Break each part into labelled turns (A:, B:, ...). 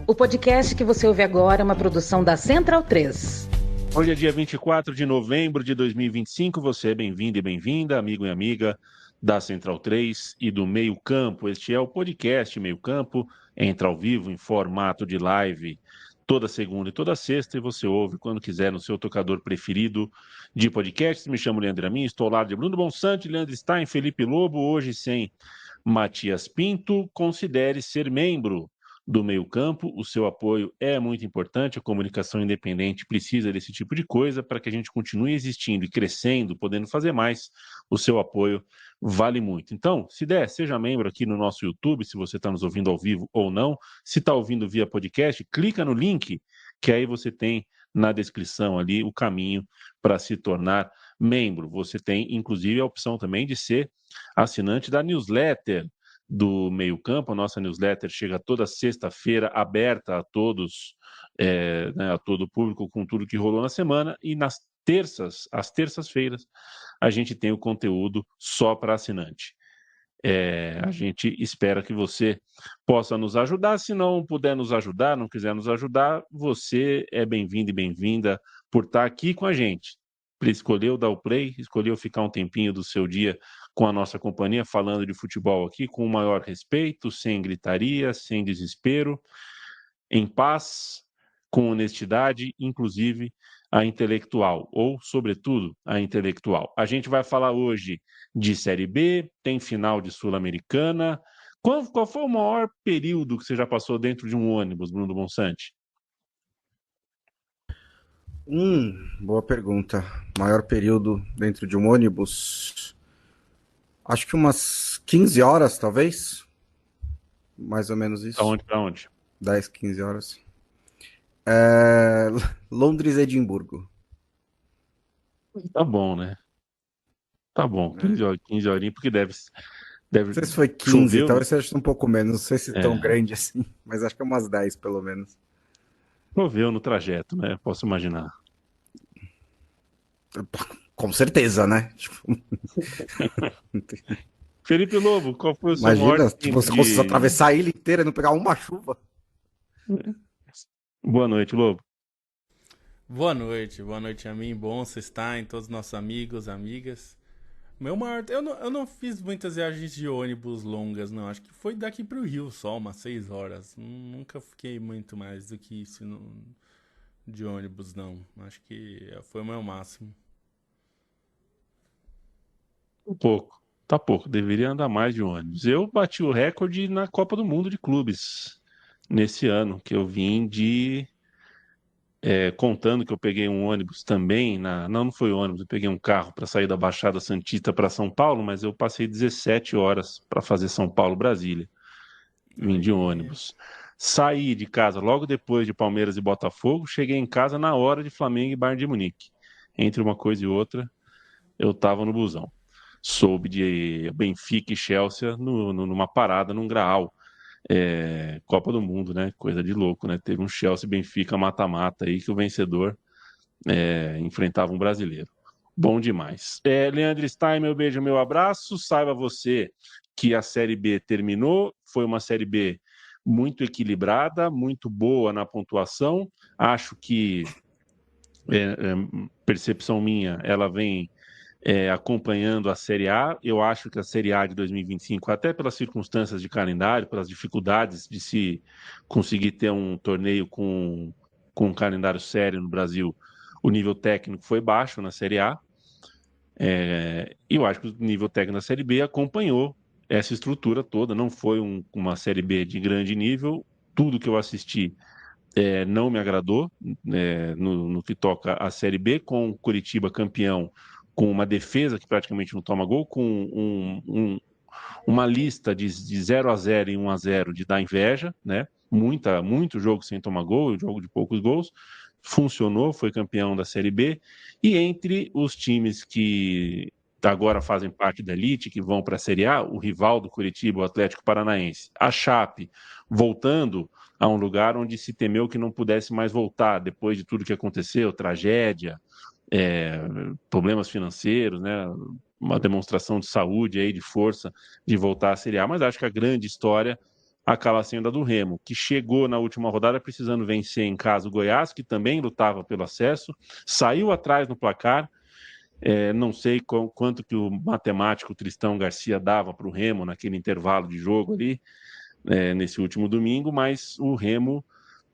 A: O podcast que você ouve agora é uma produção da Central 3.
B: Hoje é dia 24 de novembro de 2025. Você é bem-vindo e bem-vinda, amigo e amiga da Central 3 e do Meio Campo. Este é o podcast Meio Campo. Entra ao vivo em formato de live toda segunda e toda sexta, e você ouve quando quiser no seu tocador preferido de podcasts. Me chamo Leandro Amin, estou ao lado de Bruno Bonsante, Leandro Stein, Felipe Lobo, hoje sem Matias Pinto. Considere ser membro do meio-campo. O seu apoio é muito importante. A comunicação independente precisa desse tipo de coisa para que a gente continue existindo e crescendo, podendo fazer mais. O seu apoio vale muito. Então, se der, seja membro aqui no nosso YouTube, se você está nos ouvindo ao vivo ou não. Se está ouvindo via podcast, clica no link, que aí você tem na descrição ali o caminho para se tornar membro. Você tem, inclusive, a opção também de ser assinante da newsletter do Meio Campo. A nossa newsletter chega toda sexta-feira, aberta a todos, né, a todo o público, com tudo que rolou na semana, e às terças-feiras, a gente tem o conteúdo só para assinante. A gente espera que você possa nos ajudar. Se não puder nos ajudar, não quiser nos ajudar, você é bem-vindo e bem-vinda por estar aqui com a gente. Escolheu dar o play, escolheu ficar um tempinho do seu dia com a nossa companhia, falando de futebol aqui, com o maior respeito, sem gritaria, sem desespero, em paz, com honestidade, inclusive a intelectual, ou, sobretudo, a intelectual. A gente vai falar hoje de Série B, tem final de Sul-Americana. Qual foi o maior período que você já passou dentro de um ônibus, Bruno Bonsante?
C: Boa pergunta. Maior período dentro de um ônibus? Acho que umas 15 horas, talvez. Mais ou menos isso.
B: Pra onde?
C: 10, 15 horas. Londres e Edimburgo.
B: Tá bom, né? Tá bom, 15 horinhas, porque deve
C: Não sei se foi 15,
B: choveu,
C: talvez seja um pouco menos. Não sei se é tão
B: É.
C: grande assim, mas acho que é umas 10 pelo menos.
B: Choveu no trajeto, né? Posso imaginar.
C: Com certeza, né?
B: Felipe Lobo, qual foi o seu maior
C: Imagina se
B: tempo
C: você conseguisse
B: de...
C: atravessar a ilha inteira e não pegar uma chuva.
B: Boa noite, Lobo.
D: Boa noite a mim, bom você está, em todos os nossos amigos, amigas. Meu maior, eu não fiz muitas viagens de ônibus longas, não. Acho que foi daqui pro Rio só, umas 6 horas. Nunca fiquei muito mais do que isso de ônibus, não. Acho que foi o meu máximo.
B: Tá pouco. Deveria andar mais de ônibus. Eu bati o recorde na Copa do Mundo de Clubes nesse ano, que eu vim contando que eu peguei um ônibus também, não foi ônibus, eu peguei um carro para sair da Baixada Santista para São Paulo, mas eu passei 17 horas para fazer São Paulo-Brasília. Vim de ônibus. Saí de casa logo depois de Palmeiras e Botafogo, cheguei em casa na hora de Flamengo e Bayern de Munique. Entre uma coisa e outra, eu estava no busão. Soube de Benfica e Chelsea numa parada, num graal. Copa do Mundo, né? Coisa de louco, né? Teve um Chelsea Benfica mata-mata aí que o vencedor enfrentava um brasileiro. Bom demais. Leandro Stein, meu beijo, meu abraço. Saiba você que a Série B terminou. Foi uma Série B muito equilibrada, muito boa na pontuação. Acho que, percepção minha, ela vem acompanhando a Série A. Eu acho que a Série A de 2025, até pelas circunstâncias de calendário, pelas dificuldades de se conseguir ter um torneio com um calendário sério no Brasil, o nível técnico foi baixo na Série A. E eu acho que o nível técnico na Série B acompanhou essa estrutura toda. Não foi uma Série B de grande nível. Tudo que eu assisti não me agradou no que toca à Série B, com o Coritiba campeão, com uma defesa que praticamente não toma gol, com uma lista de 0-0 e 1-0 de dar inveja, né? Muito jogo sem tomar gol, jogo de poucos gols. Funcionou, foi campeão da Série B. E entre os times que agora fazem parte da elite, que vão para a Série A, o rival do Coritiba, o Atlético Paranaense, a Chape, voltando a um lugar onde se temeu que não pudesse mais voltar, depois de tudo que aconteceu, tragédia, problemas financeiros, né? Uma demonstração de saúde aí, de força, de voltar à Série A. Mas acho que a grande história acaba sendo a do Remo, que chegou na última rodada precisando vencer em casa o Goiás, que também lutava pelo acesso, saiu atrás no placar. Não sei quanto que o matemático Tristão Garcia dava para o Remo naquele intervalo de jogo ali, nesse último domingo, mas o Remo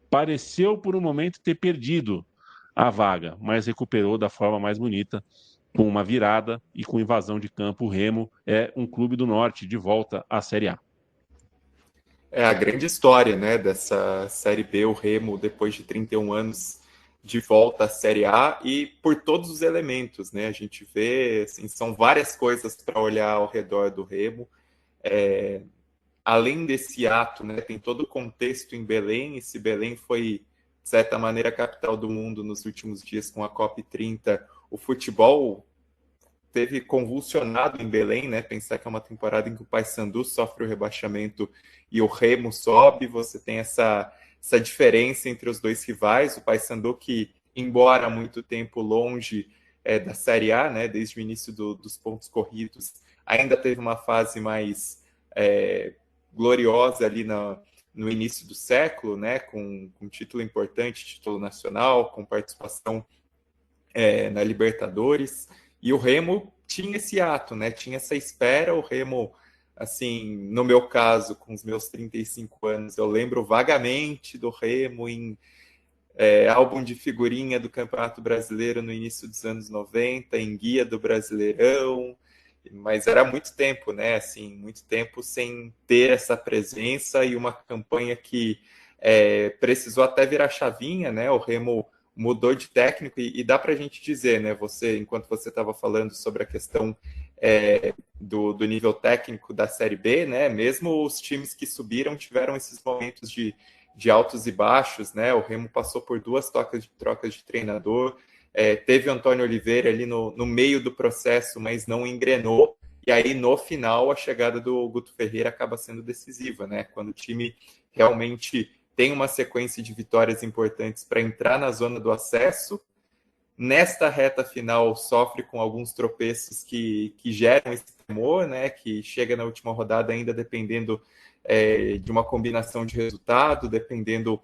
B: pareceu por um momento ter perdido a vaga, mas recuperou da forma mais bonita, com uma virada e com invasão de campo. O Remo é um clube do Norte de volta à Série A.
E: É a grande história, né, dessa Série B, o Remo, depois de 31 anos, de volta à Série A e por todos os elementos, né? A gente vê, assim, são várias coisas para olhar ao redor do Remo. Além desse ato, né, tem todo o contexto em Belém. Esse Belém foi, de certa maneira, a capital do mundo nos últimos dias com a COP30. O futebol teve convulsionado em Belém, né? Pensar que é uma temporada em que o Paysandu sofre o rebaixamento e o Remo sobe, você tem essa diferença entre os dois rivais. O Paysandu, que, embora há muito tempo longe da Série A, né, desde o início dos pontos corridos, ainda teve uma fase mais gloriosa ali no início do século, né, com título importante, título nacional, com participação na Libertadores. E o Remo tinha esse ato, né? Tinha essa espera. O Remo, assim, no meu caso, com os meus 35 anos, eu lembro vagamente do Remo em álbum de figurinha do Campeonato Brasileiro no início dos anos 90, em guia do Brasileirão, mas era muito tempo, né? Assim, muito tempo sem ter essa presença e uma campanha que precisou até virar chavinha, né? O Remo mudou de técnico e dá para a gente dizer, né? Enquanto você estava falando sobre a questão do nível técnico da Série B, né? Mesmo os times que subiram tiveram esses momentos de altos e baixos, né? O Remo passou por 2 trocas de treinador, teve o Antônio Oliveira ali no meio do processo, mas não engrenou. E aí, no final, a chegada do Guto Ferreira acaba sendo decisiva, né? Quando o time realmente tem uma sequência de vitórias importantes para entrar na zona do acesso. Nesta reta final, sofre com alguns tropeços que geram esse temor, né? Que chega na última rodada ainda dependendo de uma combinação de resultado, dependendo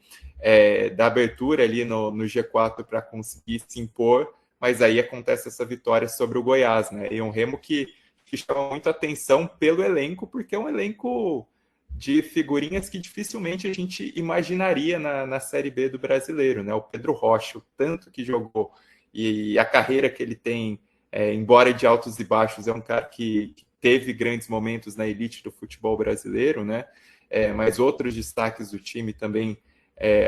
E: da abertura ali no G4 para conseguir se impor, mas aí acontece essa vitória sobre o Goiás, né? E um Remo que chama muito atenção pelo elenco, porque é um elenco de figurinhas que dificilmente a gente imaginaria na Série B do Brasileiro, né? O Pedro Rocha, o tanto que jogou e a carreira que ele tem, embora de altos e baixos, é um cara que teve grandes momentos na elite do futebol brasileiro, né? Mas outros destaques do time também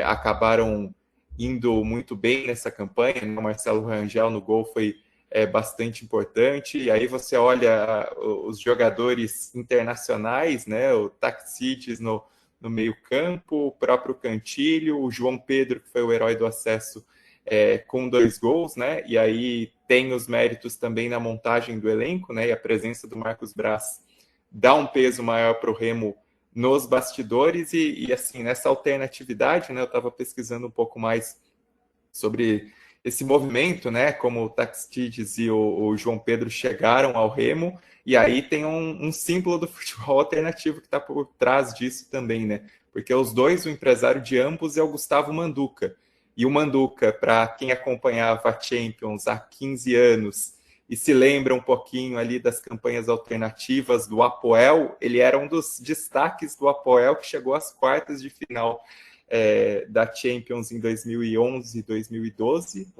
E: acabaram indo muito bem nessa campanha, né? O Marcelo Rangel no gol foi bastante importante. E aí você olha os jogadores internacionais, né? O Taxides no meio campo, o próprio Cantilho, o João Pedro, que foi o herói do acesso, com 2 gols, né? E aí tem os méritos também na montagem do elenco, né? E a presença do Marcos Braz dá um peso maior para o Remo nos bastidores e assim, nessa alternatividade, né? Eu estava pesquisando um pouco mais sobre esse movimento, né? Como o Taxides e o João Pedro chegaram ao Remo, e aí tem um símbolo do futebol alternativo que está por trás disso também, né? Porque os dois, o empresário de ambos é o Gustavo Manduca. E o Manduca, para quem acompanhava a Champions há 15 anos e se lembra um pouquinho ali das campanhas alternativas do Apoel, ele era um dos destaques do Apoel que chegou às quartas de final da Champions em 2011, 2012,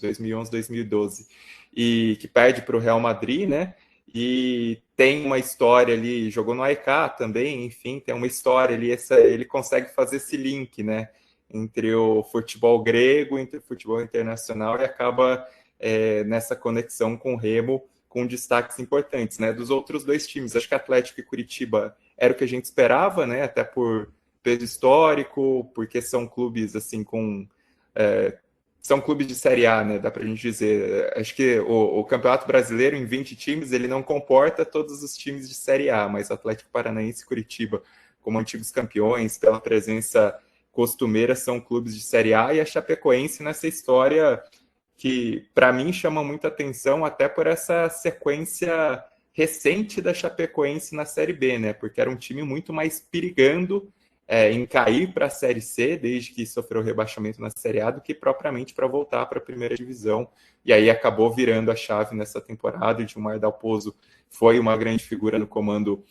E: 2011, 2012, e que perde para o Real Madrid, né? E tem uma história ali, jogou no AEK também, enfim, tem uma história ali, ele consegue fazer esse link, né? Entre o futebol grego, entre o futebol internacional, e acaba nessa conexão com o Remo, com destaques importantes, né? Dos outros 2 times, acho que Atlético e Curitiba era o que a gente esperava, né? Até por peso histórico, porque são clubes assim são clubes de Série A, né? Dá pra gente dizer. Acho que o Campeonato Brasileiro, em 20 times, ele não comporta todos os times de Série A, mas Atlético Paranaense e Curitiba, como antigos campeões, pela presença costumeira, são clubes de Série A, e a Chapecoense nessa história que, para mim, chama muita atenção, até por essa sequência recente da Chapecoense na Série B, né? Porque era um time muito mais perigando em cair para a Série C, desde que sofreu rebaixamento na Série A, do que propriamente para voltar para a primeira divisão. E aí acabou virando a chave nessa temporada. O Gilmar Dalpozo foi uma grande figura no comando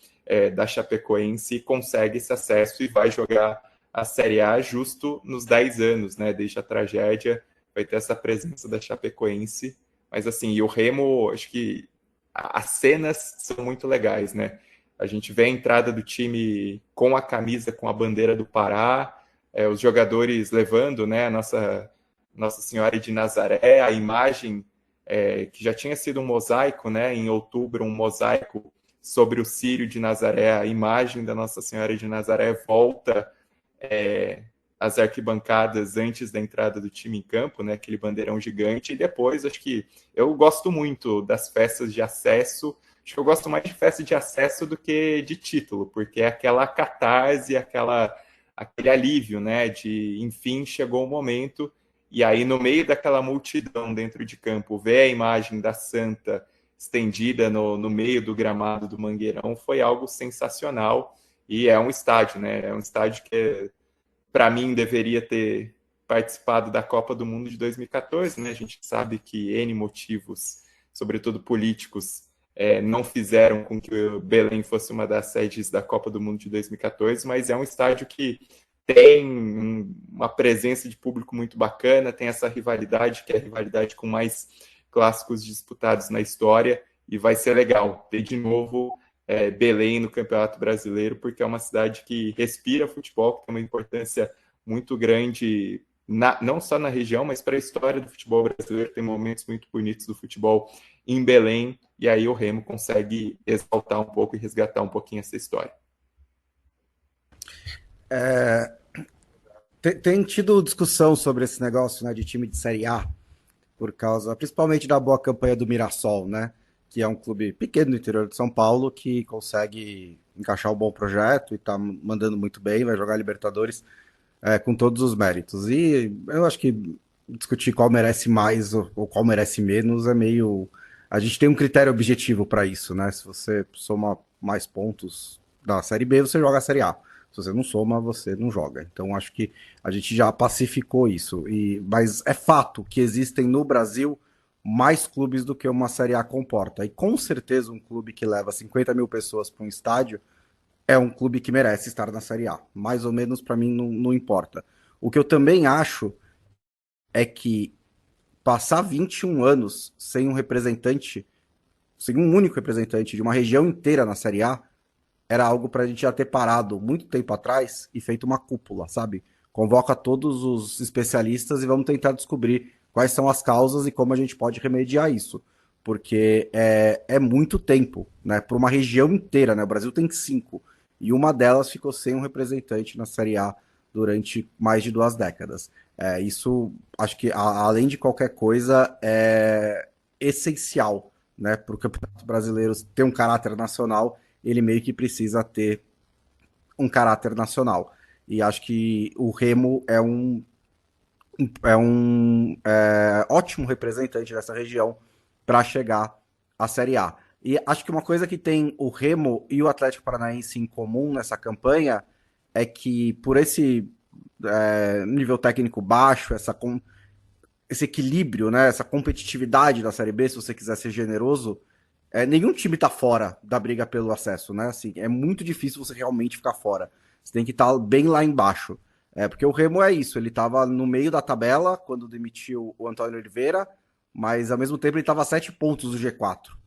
E: da Chapecoense e consegue esse acesso e vai jogar a Série A justo nos 10 anos, né? Desde a tragédia, vai ter essa presença da Chapecoense. Mas assim, e o Remo, acho que as cenas são muito legais, né? A gente vê a entrada do time com a camisa, com a bandeira do Pará, os jogadores levando, né, a Nossa Senhora de Nazaré, a imagem que já tinha sido um mosaico, né, em outubro, um mosaico sobre o Círio de Nazaré, a imagem da Nossa Senhora de Nazaré volta às arquibancadas antes da entrada do time em campo, né, aquele bandeirão gigante, e depois, acho que eu gosto muito das festas de acesso. Acho que eu gosto mais de festa de acesso do que de título, porque é aquela catarse, aquele alívio, né? De, enfim, chegou o momento, e aí no meio daquela multidão dentro de campo, ver a imagem da Santa estendida no meio do gramado do Mangueirão foi algo sensacional, e é um estádio, né? É um estádio que, para mim, deveria ter participado da Copa do Mundo de 2014, né? A gente sabe que N motivos, sobretudo políticos, não fizeram com que o Belém fosse uma das sedes da Copa do Mundo de 2014, mas é um estádio que tem uma presença de público muito bacana, tem essa rivalidade, que é a rivalidade com mais clássicos disputados na história, e vai ser legal ter de novo Belém no Campeonato Brasileiro, porque é uma cidade que respira futebol, que tem uma importância muito grande, não só na região, mas para a história do futebol brasileiro. Tem momentos muito bonitos do futebol em Belém, e aí o Remo consegue exaltar um pouco e resgatar um pouquinho essa história.
C: Tem tido discussão sobre esse negócio, né, de time de Série A, por causa principalmente da boa campanha do Mirassol, né, que é um clube pequeno do interior de São Paulo, que consegue encaixar um bom projeto e está mandando muito bem, vai jogar Libertadores com todos os méritos. E eu acho que discutir qual merece mais ou qual merece menos é meio... A gente tem um critério objetivo para isso, né? Se você soma mais pontos da Série B, você joga a Série A. Se você não soma, você não joga. Então, acho que a gente já pacificou isso. Mas é fato que existem no Brasil mais clubes do que uma Série A comporta. E com certeza um clube que leva 50 mil pessoas para um estádio é um clube que merece estar na Série A. Mais ou menos, para mim, não importa. O que eu também acho é que passar 21 anos sem um representante, sem um único representante de uma região inteira na Série A, era algo para a gente já ter parado muito tempo atrás e feito uma cúpula, sabe? Convoca todos os especialistas e vamos tentar descobrir quais são as causas e como a gente pode remediar isso. Porque é muito tempo, né? Para uma região inteira, né? O Brasil tem 5. E uma delas ficou sem um representante na Série A durante mais de 2 décadas. Isso, acho que, além de qualquer coisa, é essencial, né? Para o Campeonato Brasileiro ter um caráter nacional, ele meio que precisa ter um caráter nacional. E acho que o Remo é um ótimo representante dessa região para chegar à Série A. E acho que uma coisa que tem o Remo e o Atlético Paranaense em comum nessa campanha é que, por esse nível técnico baixo, esse equilíbrio, né, essa competitividade da Série B, se você quiser ser generoso, nenhum time tá fora da briga pelo acesso, né? Assim, é muito difícil você realmente ficar fora. Você tem que estar bem lá embaixo. Porque o Remo é isso, ele tava no meio da tabela quando demitiu o Antônio Oliveira, mas ao mesmo tempo ele tava a 7 pontos do G4.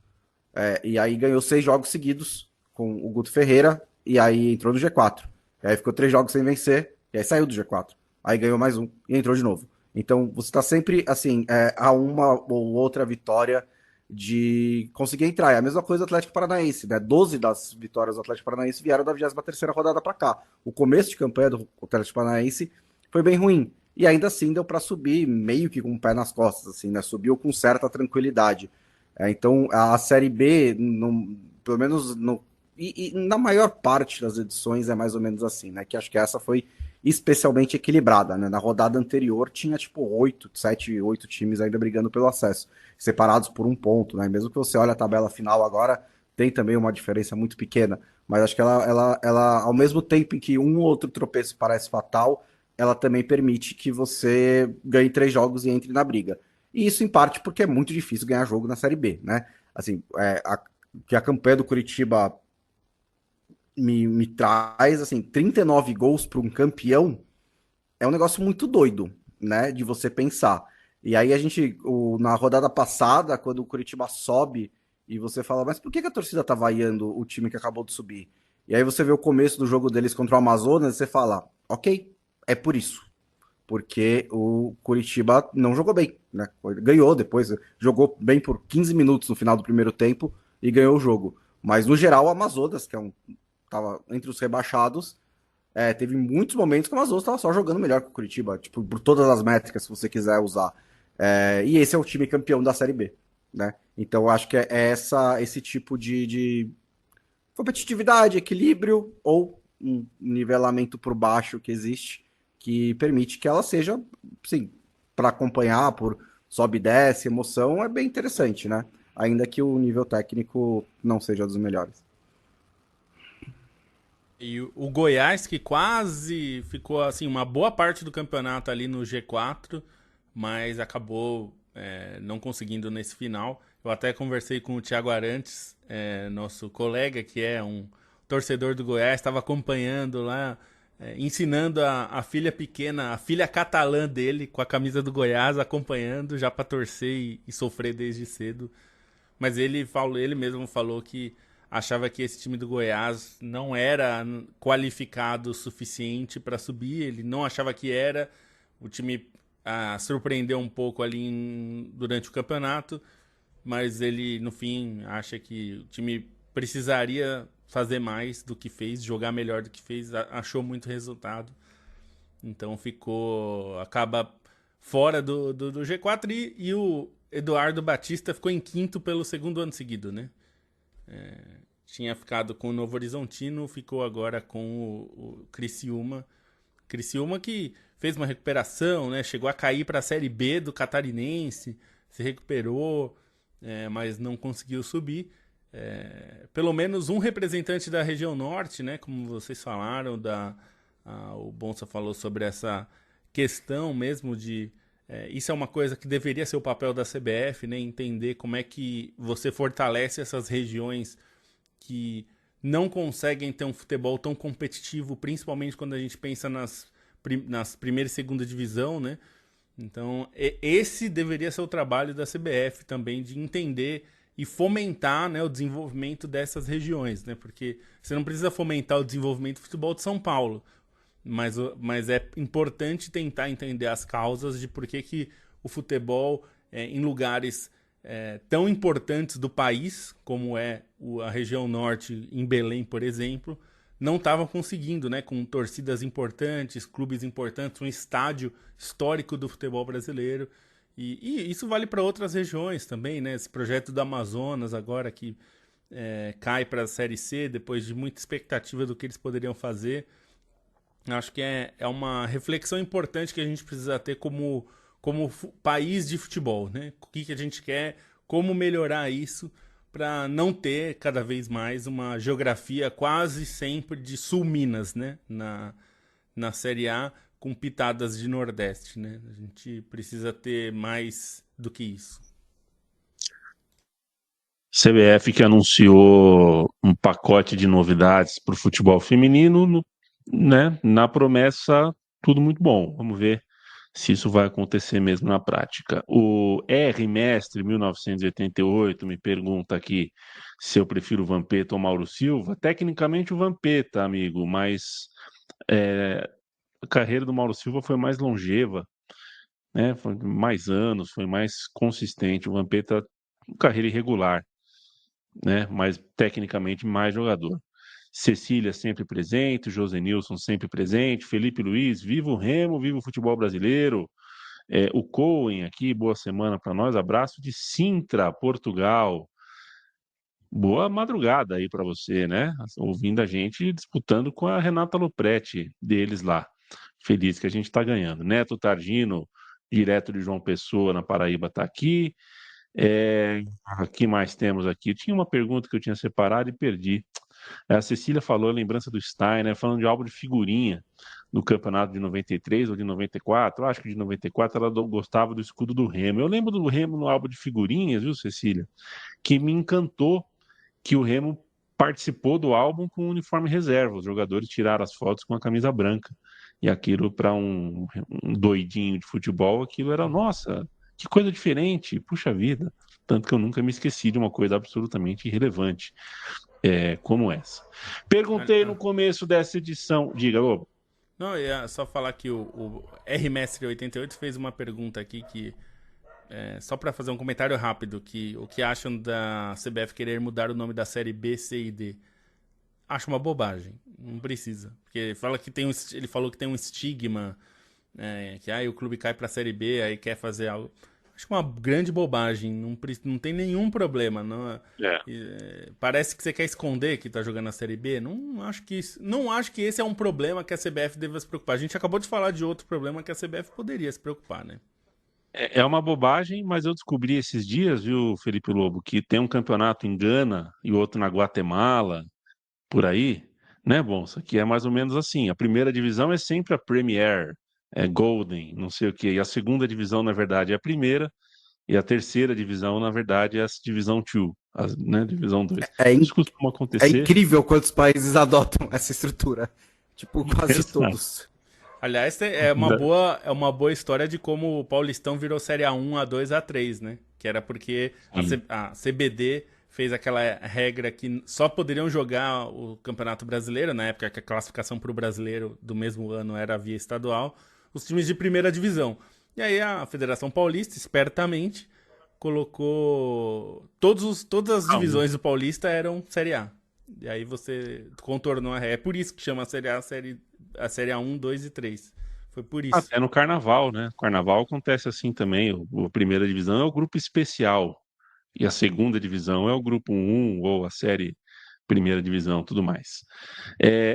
C: E aí ganhou 6 jogos seguidos com o Guto Ferreira, e aí entrou no G4. E aí ficou 3 jogos sem vencer, e aí saiu do G4. Aí ganhou mais um e entrou de novo. Então você tá sempre, assim, a uma ou outra vitória de conseguir entrar. É a mesma coisa do Atlético Paranaense, né? 12 das vitórias do Atlético Paranaense vieram da 23ª rodada para cá. O começo de campanha do Atlético Paranaense foi bem ruim. E ainda assim deu para subir meio que com o pé nas costas, assim, né? Subiu com certa tranquilidade. Então a Série B, pelo menos e na maior parte das edições é mais ou menos assim, né? Que acho que essa foi especialmente equilibrada, né? Na rodada anterior tinha tipo 7, 8 times ainda brigando pelo acesso, separados por 1 ponto, né? Mesmo que você olhe a tabela final agora, tem também uma diferença muito pequena, mas acho que ela, ao mesmo tempo em que um ou outro tropeço parece fatal, ela também permite que você ganhe 3 jogos e entre na briga. E isso em parte porque é muito difícil ganhar jogo na Série B, né? Assim, que a campanha do Curitiba me traz, assim, 39 gols para um campeão é um negócio muito doido, né? De você pensar. E aí na rodada passada, quando o Curitiba sobe e você fala, mas por que a torcida tá vaiando o time que acabou de subir? E aí você vê o começo do jogo deles contra o Amazonas e você fala, ok, é por isso. Porque o Curitiba não jogou bem, né? Ganhou depois, jogou bem por 15 minutos no final do primeiro tempo e ganhou o jogo. Mas no geral, o Amazonas, tava entre os rebaixados, teve muitos momentos que o Amazonas estava só jogando melhor que o Curitiba, tipo, por todas as métricas, se você quiser usar. E esse é o time campeão da Série B, né? Então, eu acho que é esse tipo de competitividade, equilíbrio ou um nivelamento por baixo que existe, que permite que ela seja, sim, para acompanhar por sobe e desce, emoção, é bem interessante, né? Ainda que o nível técnico não seja dos melhores.
D: E o Goiás, que quase ficou assim uma boa parte do campeonato ali no G4, mas acabou não conseguindo nesse final. Eu até conversei com o Thiago Arantes, nosso colega, que é um torcedor do Goiás, estava acompanhando lá, ensinando a filha pequena, a filha catalã dele, com a camisa do Goiás, acompanhando já para torcer e sofrer desde cedo. Mas ele mesmo falou que achava que esse time do Goiás não era qualificado o suficiente para subir. Ele não achava que era. O time surpreendeu um pouco ali durante o campeonato, mas ele, no fim, acha que o time precisaria fazer mais do que fez, jogar melhor do que fez, achou muito resultado. Então acaba fora do G4 e o Eduardo Batista ficou em quinto pelo segundo ano seguido, né? Tinha ficado com o Novo Horizontino, ficou agora com o Criciúma. Criciúma que fez uma recuperação, né? Chegou a cair para a Série B do Catarinense, se recuperou, mas não conseguiu subir. Pelo menos um representante da região norte, né? Como vocês falaram, o Bonsa falou sobre essa questão mesmo de... isso é uma coisa que deveria ser o papel da CBF, né? Entender como é que você fortalece essas regiões que não conseguem ter um futebol tão competitivo, principalmente quando a gente pensa nas primeira e segunda divisão, né? Então, esse deveria ser o trabalho da CBF também, de entender e fomentar, né, o desenvolvimento dessas regiões, né? Porque você não precisa fomentar o desenvolvimento do futebol de São Paulo, mas é importante tentar entender as causas de por que o futebol em lugares tão importantes do país, como a região norte, em Belém, por exemplo, não estavam conseguindo, né, com torcidas importantes, clubes importantes, um estádio histórico do futebol brasileiro. E isso vale para outras regiões também, né? Esse projeto do Amazonas agora que cai para a Série C, depois de muita expectativa do que eles poderiam fazer. Acho que é uma reflexão importante que a gente precisa ter como país de futebol, né? O que a gente quer, como melhorar isso para não ter cada vez mais uma geografia quase sempre de Sul-Minas, né? Na Série A, com pitadas de Nordeste, né? A gente precisa ter mais do que isso.
B: CBF que anunciou um pacote de novidades para o futebol feminino, né? Na promessa, tudo muito bom. Vamos ver se isso vai acontecer mesmo na prática. O R. Mestre, 1988, me pergunta aqui se eu prefiro o Vampeta ou Mauro Silva. Tecnicamente o Vampeta, amigo, mas a carreira do Mauro Silva foi mais longeva, né? Foi mais anos, foi mais consistente. O Vampeta, carreira irregular, né? Mas tecnicamente mais jogador. Cecília sempre presente, Josenilson sempre presente, Felipe Luiz, viva o Remo, viva o futebol brasileiro. O Coen aqui, boa semana para nós, abraço de Sintra, Portugal. Boa madrugada aí para você, né? Ouvindo a gente, disputando com a Renata Lopretti deles lá. Feliz que a gente está ganhando. Neto Targino, direto de João Pessoa, na Paraíba, está aqui. O que mais temos aqui? Tinha uma pergunta que eu tinha separado e perdi. A Cecília falou, lembrança do Steiner, falando de álbum de figurinha do campeonato de 93 ou de 94. Eu acho que de 94 ela gostava do escudo do Remo. Eu lembro do Remo no álbum de figurinhas, viu, Cecília? Que me encantou que o Remo participou do álbum com o uniforme reserva. Os jogadores tiraram as fotos com a camisa branca. E aquilo, para um doidinho de futebol, aquilo era, nossa, que coisa diferente, puxa vida. Tanto que eu nunca me esqueci de uma coisa absolutamente irrelevante como essa. Perguntei no começo dessa edição. Diga, Lobo.
D: Não, eu ia só falar que o R-Mestre88 fez uma pergunta aqui que só para fazer um comentário rápido, que o que acham da CBF querer mudar o nome da série B, C e D? Acho uma bobagem, não precisa. Porque ele falou que tem um estigma, que o clube cai pra série B, aí quer fazer algo. Acho uma grande bobagem, não tem nenhum problema. Parece que você quer esconder que tá jogando na série B. Não acho que esse é um problema que a CBF deva se preocupar. A gente acabou de falar de outro problema que a CBF poderia se preocupar, né?
B: É uma bobagem, mas eu descobri esses dias, viu, Felipe Lobo, que tem um campeonato em Gana e outro na Guatemala, por aí, né, Bonsa? Que é mais ou menos assim. A primeira divisão é sempre a Premier, Golden, não sei o quê. E a segunda divisão, na verdade, é a primeira. E a terceira divisão, na verdade, é a divisão 2, né, divisão 2. Isso costuma
C: É
B: acontecer.
C: incrível quantos países adotam essa estrutura. Tipo, quase
B: Exato.
C: todos.
D: Aliás, é uma boa história de como o Paulistão virou Série A1, A2, A3, né? Que era porque a CBD fez aquela regra que só poderiam jogar o Campeonato Brasileiro, na época que a classificação para o Brasileiro do mesmo ano era via estadual, os times de primeira divisão. E aí a Federação Paulista, espertamente, colocou... Todas as divisões do Paulista eram Série A. E aí você contornou a regra. É por isso que chama a Série A a Série A1, 2 e 3. Foi por isso.
B: Até no Carnaval, né? Carnaval acontece assim também. A primeira divisão é o grupo especial. E a segunda divisão é o grupo 1 ou a série primeira divisão, tudo mais.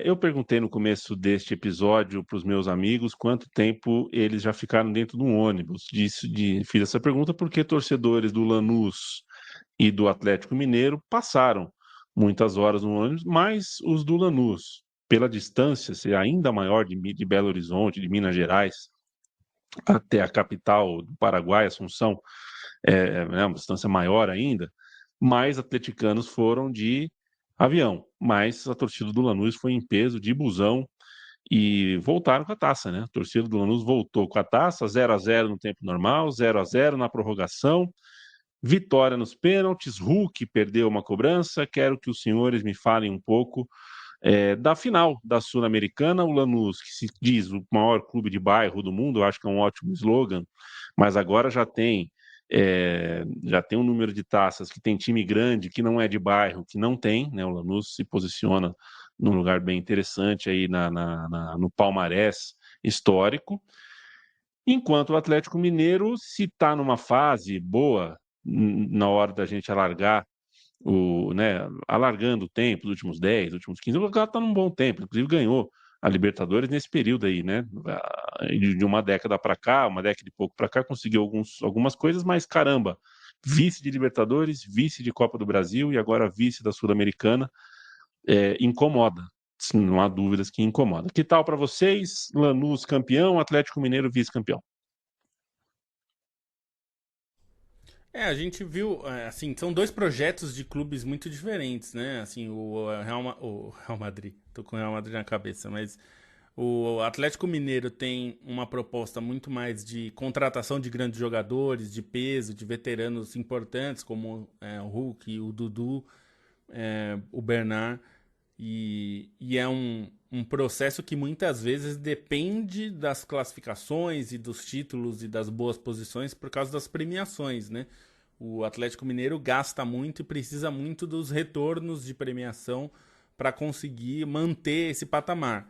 B: Eu perguntei no começo deste episódio para os meus amigos quanto tempo eles já ficaram dentro de um ônibus. Fiz essa pergunta porque torcedores do Lanús e do Atlético Mineiro passaram muitas horas no ônibus, mas os do Lanús, pela distância ser ainda maior de Belo Horizonte, de Minas Gerais, até a capital do Paraguai, Assunção, uma distância maior ainda, mais atleticanos foram de avião, mas a torcida do Lanús foi em peso de busão e voltaram com a taça, né? A torcida do Lanús voltou com a taça, 0-0 no tempo normal, 0-0 na prorrogação, vitória nos pênaltis, Hulk perdeu uma cobrança. Quero que os senhores me falem um pouco da final da Sul-Americana. O Lanús, que se diz o maior clube de bairro do mundo, eu acho que é um ótimo slogan, mas agora já tem um número de taças, que tem time grande, que não é de bairro, que não tem, né? O Lanús se posiciona num lugar bem interessante aí no palmarés histórico, enquanto o Atlético Mineiro, se está numa fase boa, na hora da gente alargar alargando o tempo, os últimos 10, últimos 15, o cara está num bom tempo, inclusive ganhou a Libertadores nesse período aí, né? De uma década para cá, uma década e pouco para cá, conseguiu algumas coisas, mas caramba, vice de Libertadores, vice de Copa do Brasil e agora vice da Sul-Americana, incomoda. Sim, não há dúvidas que incomoda. Que tal para vocês? Lanús campeão, Atlético Mineiro vice-campeão.
D: A gente viu, assim, são dois projetos de clubes muito diferentes, né? Assim, o Real Madrid, tô com o Real Madrid na cabeça, mas o Atlético Mineiro tem uma proposta muito mais de contratação de grandes jogadores, de peso, de veteranos importantes, como o Hulk, o Dudu, o Bernard, e é um processo que muitas vezes depende das classificações e dos títulos e das boas posições por causa das premiações, né? O Atlético Mineiro gasta muito e precisa muito dos retornos de premiação para conseguir manter esse patamar.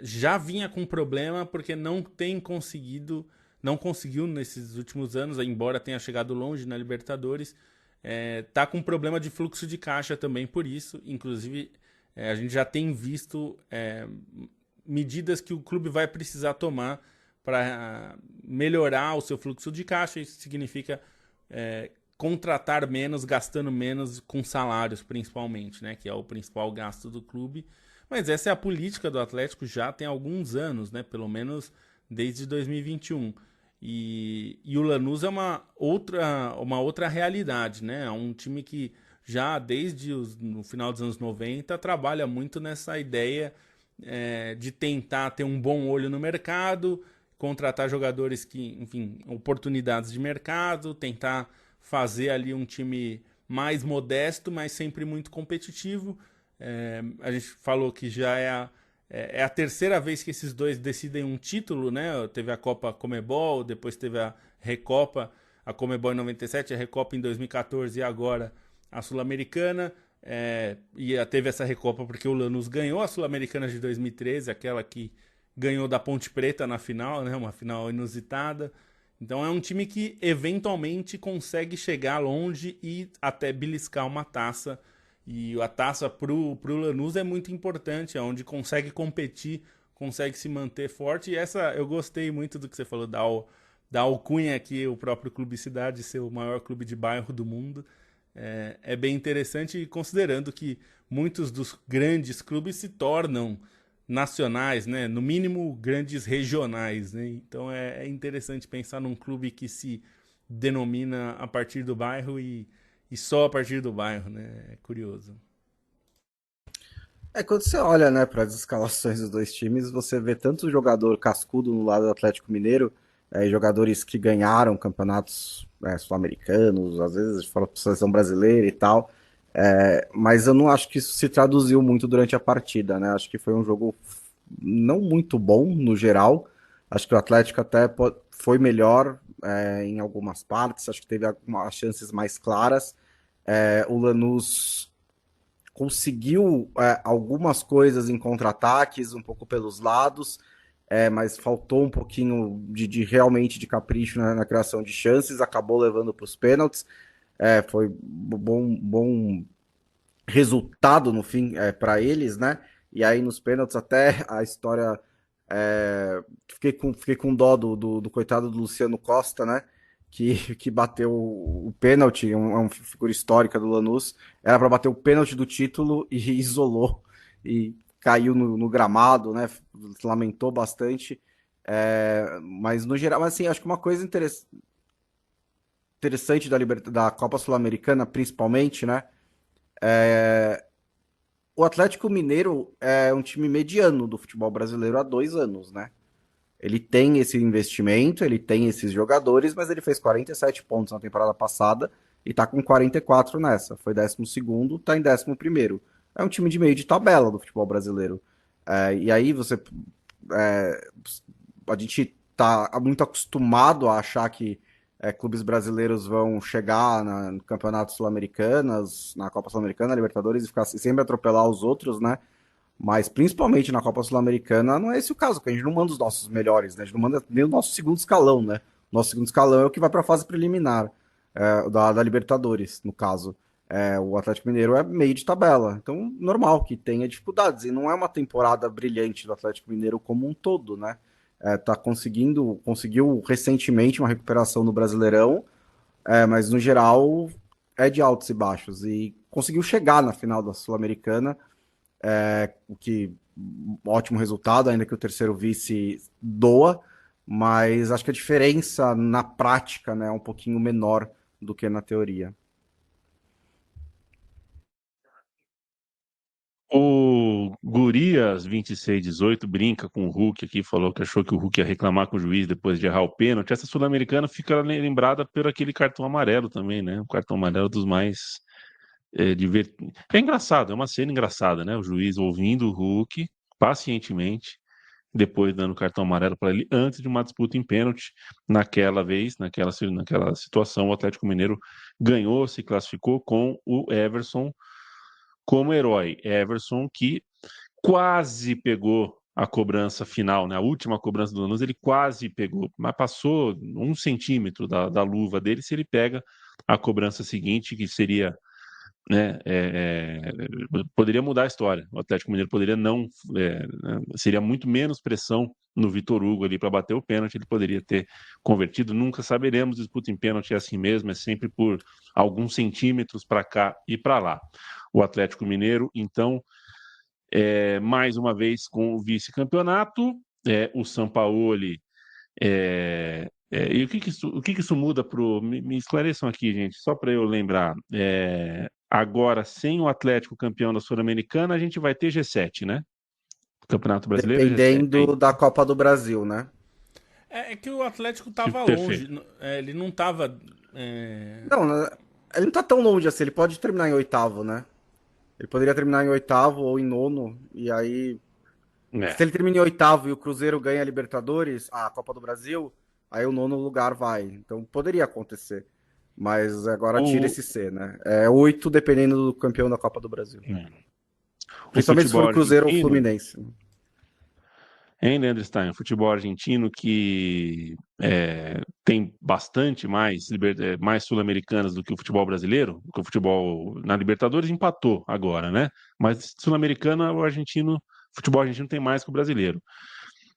D: Já vinha com problema porque não conseguiu nesses últimos anos, embora tenha chegado longe na Libertadores, tá com problema de fluxo de caixa também por isso. Inclusive, a gente já tem visto medidas que o clube vai precisar tomar para melhorar o seu fluxo de caixa. Isso significa contratar menos, gastando menos com salários, principalmente, né? Que é o principal gasto do clube. Mas essa é a política do Atlético já tem alguns anos, né? Pelo menos desde 2021. E o Lanús é uma outra realidade, né? É um time que já desde no final dos anos 90 trabalha muito nessa ideia de tentar ter um bom olho no mercado, contratar jogadores que, enfim, oportunidades de mercado, tentar fazer ali um time mais modesto, mas sempre muito competitivo. A gente falou que já é a terceira vez que esses dois decidem um título, né? Teve a Copa Comebol, depois teve a Recopa, a Comebol em 97, a Recopa em 2014 e agora a Sul-Americana. E teve essa Recopa porque o Lanús ganhou a Sul-Americana de 2013, aquela que ganhou da Ponte Preta na final, né? Uma final inusitada. Então é um time que eventualmente consegue chegar longe e até beliscar uma taça. E a taça pro Lanús é muito importante, é onde consegue competir, consegue se manter forte. E essa eu gostei muito do que você falou da alcunha aqui, o próprio Clube Cidade ser o maior clube de bairro do mundo. É bem interessante, considerando que muitos dos grandes clubes se tornam nacionais, né? No mínimo grandes regionais, né? Então é interessante pensar num clube que se denomina a partir do bairro e só a partir do bairro, né? É curioso.
C: Quando você olha, né, para as escalações dos dois times, você vê tanto jogador cascudo no lado do Atlético Mineiro, jogadores que ganharam campeonatos sul-americanos, às vezes fala para a seleção brasileira e tal, mas eu não acho que isso se traduziu muito durante a partida, né? Acho que foi um jogo não muito bom no geral. Acho que o Atlético até foi melhor em algumas partes, acho que teve algumas chances mais claras. O Lanús conseguiu algumas coisas em contra-ataques, um pouco pelos lados, mas faltou um pouquinho de realmente de capricho na criação de chances, acabou levando para os pênaltis. Foi bom resultado no fim para eles, né? E aí nos pênaltis até a história fiquei com dó do coitado do Luciano Costa, né? Que bateu o pênalti, é uma figura histórica do Lanús, era para bater o pênalti do título e isolou e caiu no gramado, né? Lamentou bastante, mas no geral, assim, acho que uma coisa interessante da Copa Sul-Americana, principalmente, né? O Atlético Mineiro é um time mediano do futebol brasileiro há 2 anos, né? Ele tem esse investimento, ele tem esses jogadores, mas ele fez 47 pontos na temporada passada e tá com 44 nessa. Foi 12º, tá em 11º. É um time de meio de tabela do futebol brasileiro. E aí a gente tá muito acostumado a achar que clubes brasileiros vão chegar no Campeonato Sul-Americanas, na Copa Sul-Americana, na Libertadores, e ficar sempre atropelar os outros, né? Mas principalmente na Copa Sul-Americana não é esse o caso, porque a gente não manda os nossos melhores, né? A gente não manda nem o nosso segundo escalão, né? Nosso segundo escalão é o que vai para a fase preliminar da Libertadores, no caso. O Atlético Mineiro é meio de tabela, então normal que tenha dificuldades. E não é uma temporada brilhante do Atlético Mineiro como um todo, né? Conseguiu recentemente uma recuperação no Brasileirão, mas no geral é de altos e baixos. E conseguiu chegar na final da Sul-Americana, o que ótimo resultado, ainda que o terceiro vice doa, mas acho que a diferença na prática, né, é um pouquinho menor do que na teoria.
B: O Gurias 2618 brinca com o Hulk aqui, falou que achou que o Hulk ia reclamar com o juiz depois de errar o pênalti. Essa Sul-Americana fica lembrada por aquele cartão amarelo também, né? O cartão amarelo dos mais divertidos. É engraçado, é uma cena engraçada, né? O juiz ouvindo o Hulk pacientemente, depois dando cartão amarelo para ele antes de uma disputa em pênalti. Naquela situação, o Atlético Mineiro ganhou, se classificou com o Everson como herói. Everson que quase pegou a cobrança final, né? A última cobrança do Lanús, ele quase pegou, mas passou 1 centímetro da luva dele se ele pega a cobrança seguinte, que seria né, poderia mudar a história. O Atlético Mineiro poderia não, seria muito menos pressão no Vitor Hugo ali para bater o pênalti, ele poderia ter convertido. Nunca saberemos, disputa em pênalti é assim mesmo, é sempre por alguns centímetros para cá e para lá. O Atlético Mineiro, então, mais uma vez com o vice-campeonato, o Sampaoli. E o que isso muda para o. Me esclareçam aqui, gente, só para eu lembrar. Agora, sem o Atlético campeão da Sul-Americana, a gente vai ter G7, né? Campeonato Brasileiro é G7.
C: Dependendo da Copa do Brasil, né?
D: É que o Atlético tava
B: Perfeito.
D: longe. Ele não tava.
C: Não, ele não tá tão longe assim, ele pode terminar em oitavo, né? Ele poderia terminar em oitavo ou em nono, e aí. Se ele termina em oitavo e o Cruzeiro ganha a Libertadores, a Copa do Brasil, aí o nono lugar vai. Então poderia acontecer. Mas agora tira esse C, né? É 8 dependendo do campeão da Copa do Brasil.
B: O
C: Principalmente se for
B: futebol
C: o Cruzeiro ou o
B: argentino,
C: Fluminense.
B: hein, Leandro Stein? O futebol argentino que tem bastante mais sul-americanas do que o futebol brasileiro, porque o futebol na Libertadores empatou agora, né? Mas sul-americana, o futebol argentino tem mais que o brasileiro.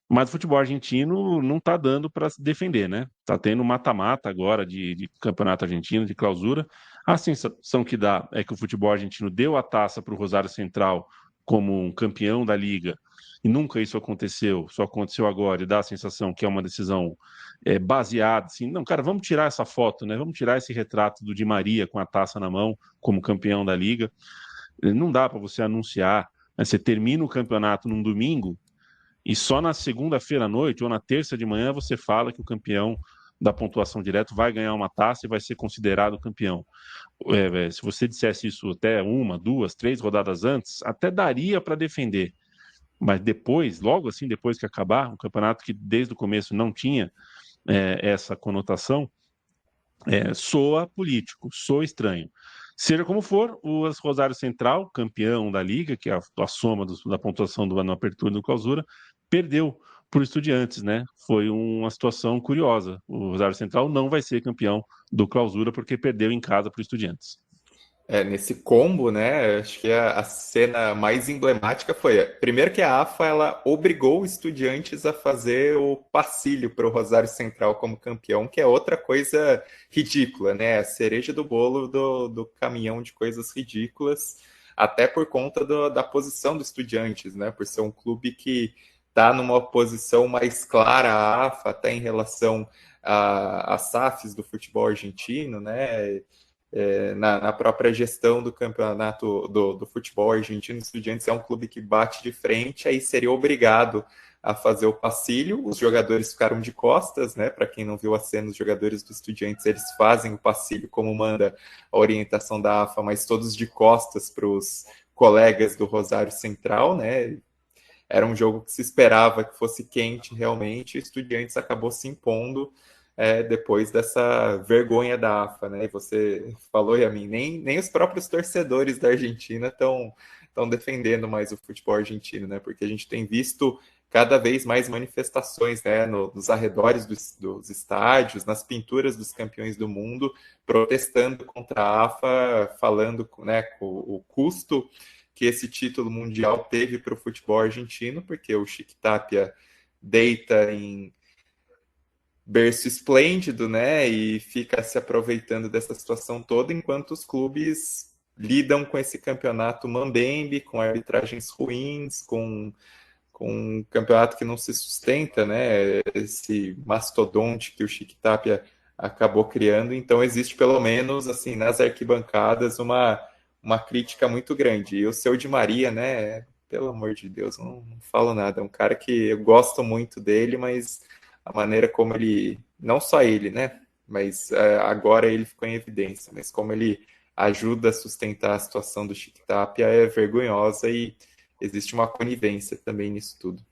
B: Mas o futebol argentino não está dando para se defender, né? Está tendo mata-mata agora de campeonato argentino, de clausura. A sensação que dá é que o futebol argentino deu a taça para o Rosário Central como um campeão da liga, e nunca isso aconteceu, só aconteceu agora, e dá a sensação que é uma decisão baseada, assim, não, cara, vamos tirar essa foto, né? Vamos tirar esse retrato do Di Maria com a taça na mão, como campeão da liga. Não dá para você anunciar, né? Você termina o campeonato num domingo, e só na segunda-feira à noite ou na terça de manhã você fala que o campeão da pontuação direta vai ganhar uma taça e vai ser considerado campeão. Se você dissesse isso até 1, 2, 3 rodadas antes, até daria para defender. Mas depois, logo assim, depois que acabar, um campeonato que desde o começo não tinha essa conotação, soa político, soa estranho. Seja como for, o Rosário Central, campeão da Liga, que é a soma da pontuação do ano apertura e do clausura, perdeu por Estudiantes, né? Foi uma situação curiosa. O Rosário Central não vai ser campeão do clausura porque perdeu em casa para o Estudiantes.
E: Nesse combo, né? Acho que a cena mais emblemática foi, primeiro que a AFA ela obrigou os Estudiantes a fazer o passilho para o Rosário Central como campeão, que é outra coisa ridícula, né? A cereja do bolo do caminhão de coisas ridículas, até por conta da posição dos Estudiantes, né? Por ser um clube que está numa posição mais clara à AFA, até em relação às SAFs do futebol argentino, né? Na própria gestão do campeonato do futebol argentino, o Estudiantes é um clube que bate de frente, aí seria obrigado a fazer o passilho. Os jogadores ficaram de costas, né? Para quem não viu a cena, os jogadores do Estudiantes eles fazem o passilho como manda a orientação da AFA, mas todos de costas para os colegas do Rosário Central, né? Era um jogo que se esperava que fosse quente realmente, o Estudiantes acabou se impondo depois dessa vergonha da AFA, né? E você falou, Yamin, nem os próprios torcedores da Argentina estão defendendo mais o futebol argentino, né? Porque a gente tem visto cada vez mais manifestações, né? Nos arredores dos estádios, nas pinturas dos campeões do mundo, protestando contra a AFA, falando, né, com o custo que esse título mundial teve para o futebol argentino, porque o Chiqui Tapia deita em berço esplêndido, né? E fica se aproveitando dessa situação toda, enquanto os clubes lidam com esse campeonato mambembe, com arbitragens ruins, com um campeonato que não se sustenta, né? Esse mastodonte que o Chiqui Tapia acabou criando. Então existe pelo menos assim nas arquibancadas uma crítica muito grande. E o seu Di Maria, né? Pelo amor de Deus, não falo nada. É um cara que eu gosto muito dele, mas a maneira como ele, não só ele, né? Mas agora ele ficou em evidência, mas como ele ajuda a sustentar a situação do Chiqui Tapia é vergonhosa e existe uma conivência também nisso tudo.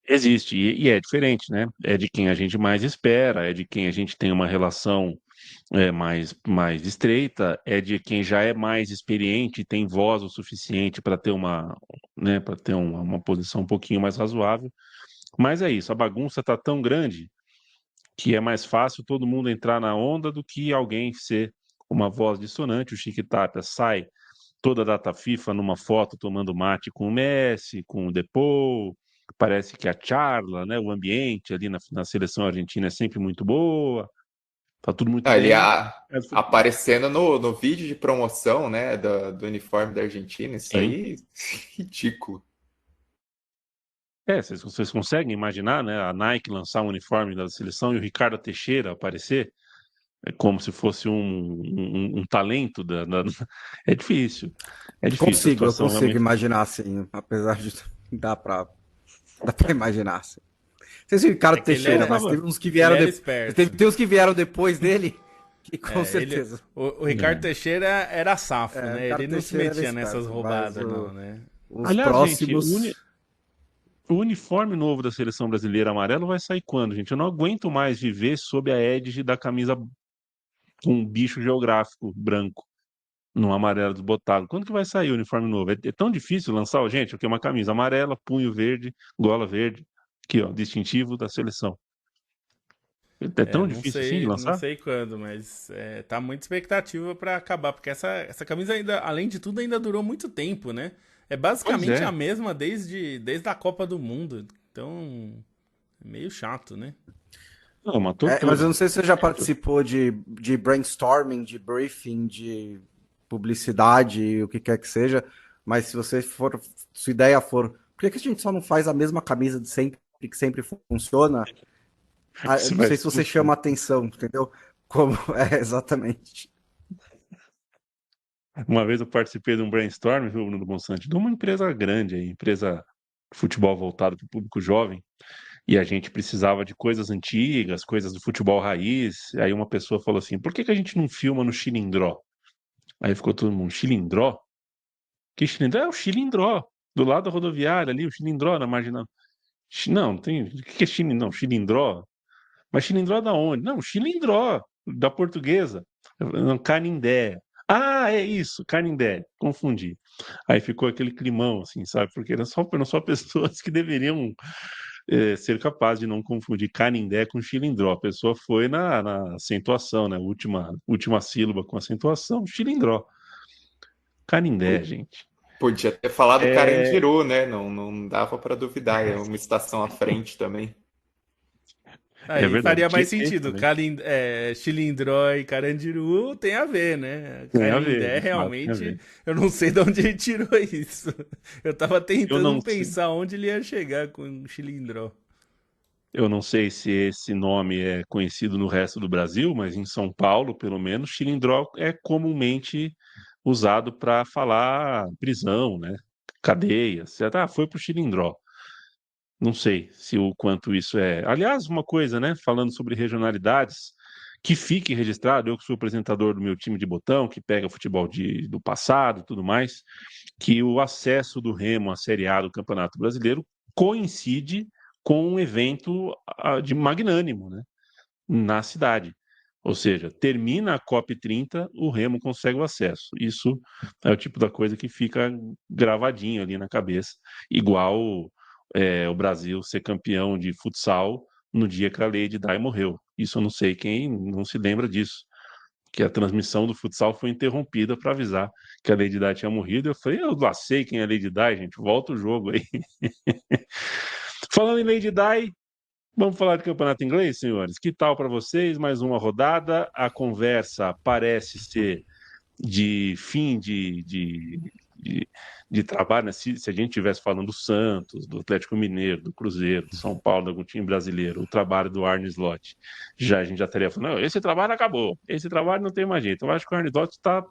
B: Existe, e é diferente, né? É de quem a gente mais espera, é de quem a gente tem uma relação mais estreita, é de quem já é mais experiente, tem voz o suficiente para ter para ter uma posição um pouquinho mais razoável. Mas é isso, a bagunça está tão grande que é mais fácil todo mundo entrar na onda do que alguém ser uma voz dissonante. O Chiquitapia sai toda a data FIFA numa foto tomando mate com o Messi, com o Depou. Parece que a charla, né, o ambiente ali na seleção argentina é sempre muito boa. Tá tudo muito
E: Ele
B: bem.
E: aparecendo no vídeo de promoção, né, do uniforme da Argentina, isso
B: Sim.
E: aí, ridículo.
B: Vocês conseguem imaginar, né, a Nike lançar um uniforme da seleção e o Ricardo Teixeira aparecer? É como se fosse um talento É difícil. É difícil. A
C: Eu
B: situação
C: consigo
B: realmente.
C: imaginar assim, apesar de dá pra imaginar assim. Não sei se o Ricardo
D: É que ele
C: Teixeira,
D: era-
C: mas teve uns que
D: Ele
C: vieram
D: era
C: depois.
D: esperto.
C: Tem uns que vieram depois dele, que com
D: É,
C: certeza.
D: o Ricardo Teixeira era safo,
C: O
D: né?
C: Ricardo
D: Ele não se
C: Teixeira era
D: metia nessas
C: esperto,
D: roubadas,
C: mas
D: não, né?
C: os
B: Aliás, gente,
C: próximos.
B: o uniforme novo da seleção brasileira amarelo vai sair quando, gente? Eu não aguento mais viver sob a égide da camisa com um bicho geográfico branco no amarelo desbotado. Quando que vai sair o uniforme novo? É tão difícil lançar, gente, aqui é uma camisa amarela, punho verde, gola verde, aqui, ó, distintivo da seleção. É tão
D: Não
B: difícil assim de
D: sei, não
B: lançar?
D: sei quando, mas tá muita expectativa pra acabar, porque essa camisa ainda, além de tudo, ainda durou muito tempo, né? É
B: Pois
D: basicamente
B: é.
D: a mesma desde a Copa do Mundo, então é meio chato, né?
B: Não, uma
C: Mas eu
B: tortura.
C: não sei se você já participou de brainstorming, de briefing, de publicidade, o que quer que seja, mas se você for, sua ideia for, por que que a gente só não faz a mesma camisa de sempre, que sempre funciona? Eu
B: Você
C: não
B: vai
C: sei se você chama
B: expulsar.
C: atenção, entendeu? Como é exatamente.
B: Uma vez eu participei de um brainstorm, viu, Bruno Monsanto, de uma empresa grande, aí, empresa de futebol voltado para o público jovem, e a gente precisava de coisas antigas, coisas do futebol raiz. Aí uma pessoa falou assim: por que que a gente não filma no Chilindró? Aí ficou todo mundo: Chilindró? Que Chilindró? É o Chilindró, do lado da rodoviária ali, o Chilindró na marginal. Não, tem. O que é Chilindró? Não, Chilindró? Mas Chilindró da onde? Não, Chilindró, da portuguesa. Não, Canindé. Ah, é isso, Canindé. Confundi. Aí ficou aquele climão, assim, sabe? Porque eram só pessoas que deveriam ser capazes de não confundir Canindé com Chilindró. A pessoa foi na acentuação, né? Última sílaba com acentuação, Chilindró. Canindé, gente.
E: Podia ter falado
B: É,
E: Carandiru, né? Não dava para duvidar, é uma estação à frente também.
B: é
D: Aí
B: verdade,
D: faria mais
B: Tietê
D: sentido.
B: também.
D: Chilindró e Carandiru tem a ver, né?
B: Tem a ver,
D: Canindé,
B: de fato, tem a
D: realmente,
B: ver.
D: eu não sei de onde ele tirou isso. Eu tava
B: Eu não
D: tentando
B: sei.
D: pensar onde ele ia chegar com Chilindró.
B: Eu não sei se esse nome é conhecido no resto do Brasil, mas em São Paulo, pelo menos, Chilindró é comumente usado para falar prisão, né? Cadeia. Você foi pro Chilindró. Não sei se o quanto isso é. Aliás, uma coisa, né? Falando sobre regionalidades, que fique registrado, eu que sou apresentador do meu time de botão, que pega futebol do passado e tudo mais, que o acesso do Remo à Série A do Campeonato Brasileiro coincide com um evento de magnânimo, né, na cidade. Ou seja, termina a COP30, o Remo consegue o acesso. Isso é o tipo da coisa que fica gravadinho ali na cabeça, igual o Brasil ser campeão de futsal no dia que a Lady Di morreu. Isso eu não sei quem não se lembra disso, que a transmissão do futsal foi interrompida para avisar que a Lady Di tinha morrido. Eu falei, eu lá sei quem é a Lady Di, gente, volta o jogo aí. Falando em Lady Di, vamos falar de campeonato inglês, senhores? Que tal para vocês? Mais uma rodada. A conversa parece ser de fim de, de trabalho, né? Se a gente estivesse falando do Santos, do Atlético Mineiro, do Cruzeiro, do São Paulo, de algum time brasileiro, o trabalho do Arne Slot, a gente já estaria falando, não, esse trabalho acabou, esse trabalho não tem mais jeito. Eu acho que o Arne Slot está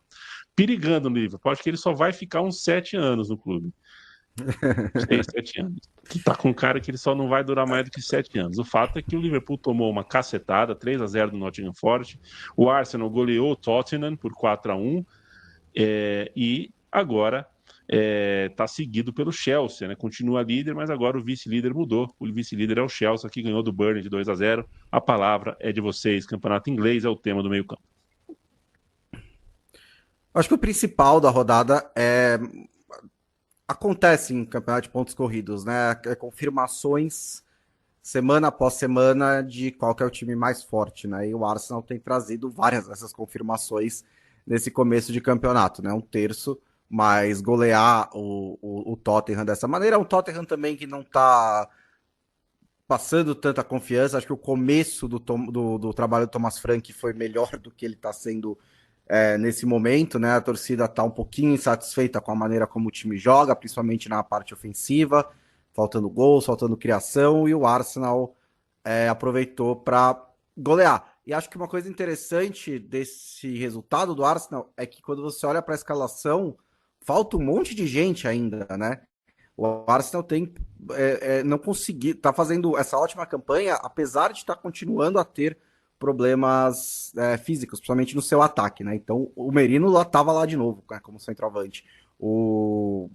B: perigando no Liverpool. Eu acho que ele só vai ficar uns 7 anos no clube. 6, 7 anos. Tá com cara que ele só não vai durar mais do que 7 anos. O fato é que o Liverpool tomou uma cacetada, 3-0 do Nottingham Forest. O Arsenal goleou o Tottenham por 4-1. E agora está seguido pelo Chelsea, né? Continua líder, mas agora o vice-líder mudou. O vice-líder é o Chelsea, que ganhou do Burnley de 2-0. A palavra é de vocês. Campeonato inglês é o tema do meio-campo.
C: Acho que o principal da rodada acontece em campeonato de pontos corridos, né? Confirmações semana após semana de qual que é o time mais forte, né? E o Arsenal tem trazido várias dessas confirmações nesse começo de campeonato, né? Um terço, mas golear o Tottenham dessa maneira, um Tottenham também que não está passando tanta confiança. Acho que o começo do trabalho do Thomas Frank foi melhor do que ele está sendo nesse momento, né? A torcida está um pouquinho insatisfeita com a maneira como o time joga, principalmente na parte ofensiva, faltando gols, faltando criação, e o Arsenal aproveitou para golear. E acho que uma coisa interessante desse resultado do Arsenal é que quando você olha para a escalação, falta um monte de gente ainda, né? O Arsenal não conseguiu, tá fazendo essa ótima campanha, apesar de estar continuando a ter problemas físicos, principalmente no seu ataque, né? Então o Merino estava lá de novo, né, como centroavante. O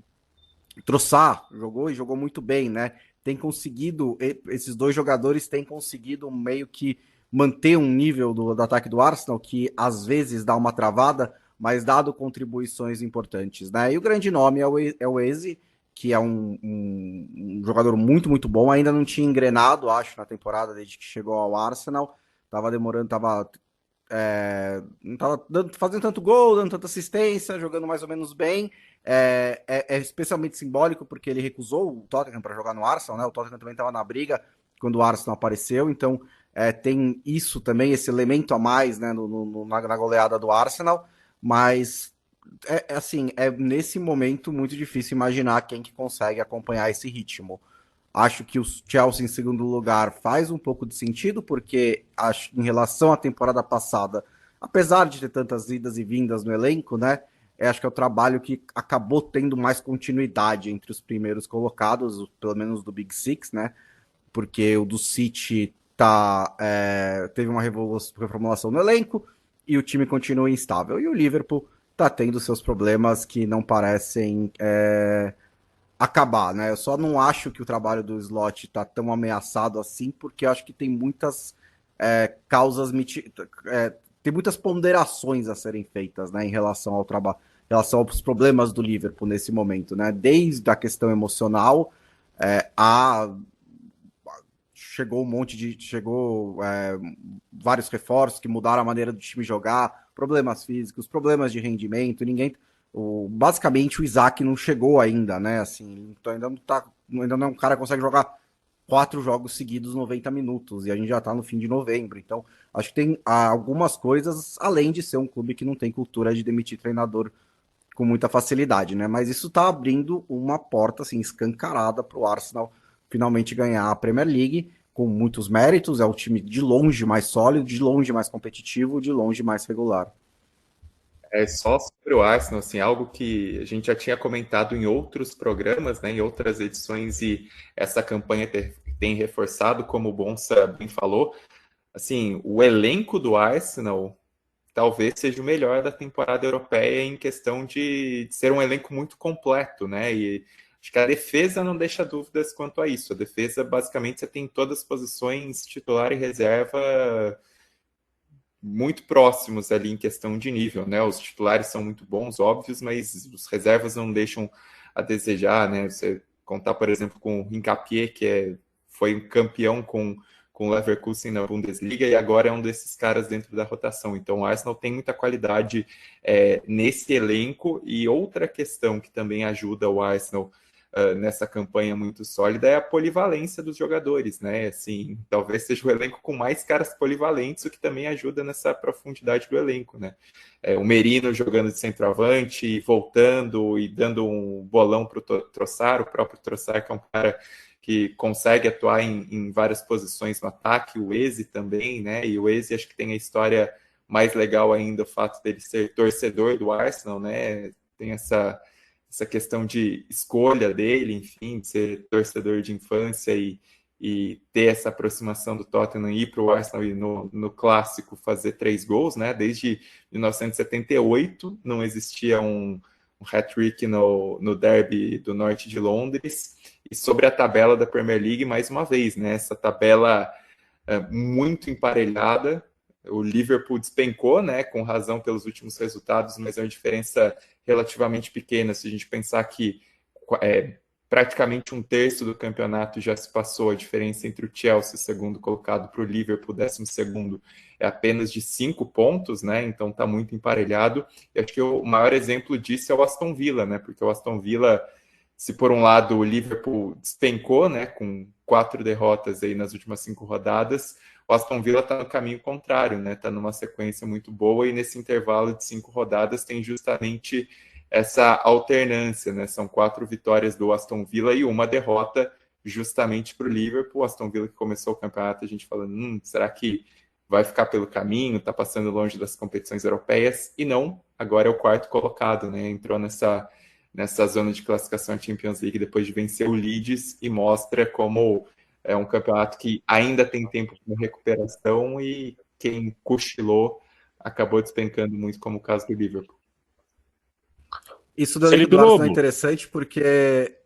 C: Trossard jogou muito bem, né? Tem conseguido, esses dois jogadores têm conseguido meio que manter um nível do ataque do Arsenal que às vezes dá uma travada, mas dado contribuições importantes, né? E o grande nome é o Eze, que é um jogador muito, muito bom. Ainda não tinha engrenado, acho, na temporada desde que chegou ao Arsenal. Tava demorando, não estava fazendo tanto gol, dando tanta assistência, jogando mais ou menos bem. É especialmente simbólico porque ele recusou o Tottenham para jogar no Arsenal, né? O Tottenham também estava na briga quando o Arsenal apareceu, então tem isso também, esse elemento a mais, né, na goleada do Arsenal, mas assim, nesse momento muito difícil imaginar quem que consegue acompanhar esse ritmo. Acho que o Chelsea em segundo lugar faz um pouco de sentido, porque acho, em relação à temporada passada, apesar de ter tantas idas e vindas no elenco, né, acho que é o trabalho que acabou tendo mais continuidade entre os primeiros colocados, pelo menos do Big Six, né, porque o do City teve uma reformulação no elenco e o time continua instável. E o Liverpool está tendo seus problemas que não parecem acabar, né? Eu só não acho que o trabalho do Slot está tão ameaçado assim, porque eu acho que tem muitas causas, tem muitas ponderações a serem feitas, né, em relação ao trabalho, em relação aos problemas do Liverpool nesse momento, né? Desde a questão emocional, chegou vários reforços que mudaram a maneira do time jogar, problemas físicos, problemas de rendimento, basicamente o Isaac não chegou ainda, né? Assim, então ainda não é um cara que consegue jogar 4 jogos seguidos 90 minutos, e a gente já tá no fim de novembro. Então, acho que tem algumas coisas, além de ser um clube que não tem cultura de demitir treinador com muita facilidade, né? Mas isso tá abrindo uma porta assim escancarada para o Arsenal finalmente ganhar a Premier League com muitos méritos. É o time de longe mais sólido, de longe mais competitivo, de longe mais regular.
E: Só sobre o Arsenal, assim, algo que a gente já tinha comentado em outros programas, né, em outras edições, e essa campanha tem reforçado, como o Bonsa bem falou, assim, o elenco do Arsenal talvez seja o melhor da temporada europeia em questão de ser um elenco muito completo, né, e acho que a defesa não deixa dúvidas quanto a isso. A defesa, basicamente, você tem todas as posições, titular e reserva, muito próximos ali em questão de nível, né? Os titulares são muito bons, óbvios, mas os reservas não deixam a desejar, né? Você contar, por exemplo, com o Hincapié, que foi um campeão com o Leverkusen na Bundesliga e agora é um desses caras dentro da rotação. Então o Arsenal tem muita qualidade nesse elenco. E outra questão que também ajuda o Arsenal nessa campanha muito sólida é a polivalência dos jogadores, né? Assim, talvez seja o elenco com mais caras polivalentes, o que também ajuda nessa profundidade do elenco, né? O Merino jogando de centroavante, voltando e dando um bolão para o Trossard, o próprio Trossard, que é um cara que consegue atuar em várias posições no ataque, o Eze também, né? E o Eze acho que tem a história mais legal ainda, o fato dele ser torcedor do Arsenal, né? Tem essa questão de escolha dele, enfim, de ser torcedor de infância e ter essa aproximação do Tottenham, ir para o Arsenal e no clássico fazer 3 gols, né? Desde 1978 não existia um hat-trick no derby do norte de Londres. E sobre a tabela da Premier League, mais uma vez, né? Essa tabela muito emparelhada. O Liverpool despencou, né, com razão pelos últimos resultados, mas é uma diferença relativamente pequena. Se a gente pensar que praticamente um terço do campeonato já se passou. A diferença entre o Chelsea, segundo colocado, para o Liverpool, 12º, é apenas de 5 pontos, né? Então está muito emparelhado. E acho que o maior exemplo disso é o Aston Villa, né? Porque o Aston Villa, se por um lado o Liverpool despencou, né, com 4 derrotas aí nas últimas 5 rodadas, o Aston Villa está no caminho contrário, né? Está numa sequência muito boa e nesse intervalo de 5 rodadas tem justamente essa alternância, né? São 4 vitórias do Aston Villa e uma derrota justamente para o Liverpool. O Aston Villa que começou o campeonato, a gente falando, será que vai ficar pelo caminho, está passando longe das competições europeias? E não, agora é o 4º colocado, né? Entrou nessa zona de classificação à Champions League depois de vencer o Leeds e mostra como é um campeonato que ainda tem tempo de recuperação e quem cochilou acabou despencando muito, como o caso do Liverpool.
C: Isso do elenco do Arsenal é interessante porque,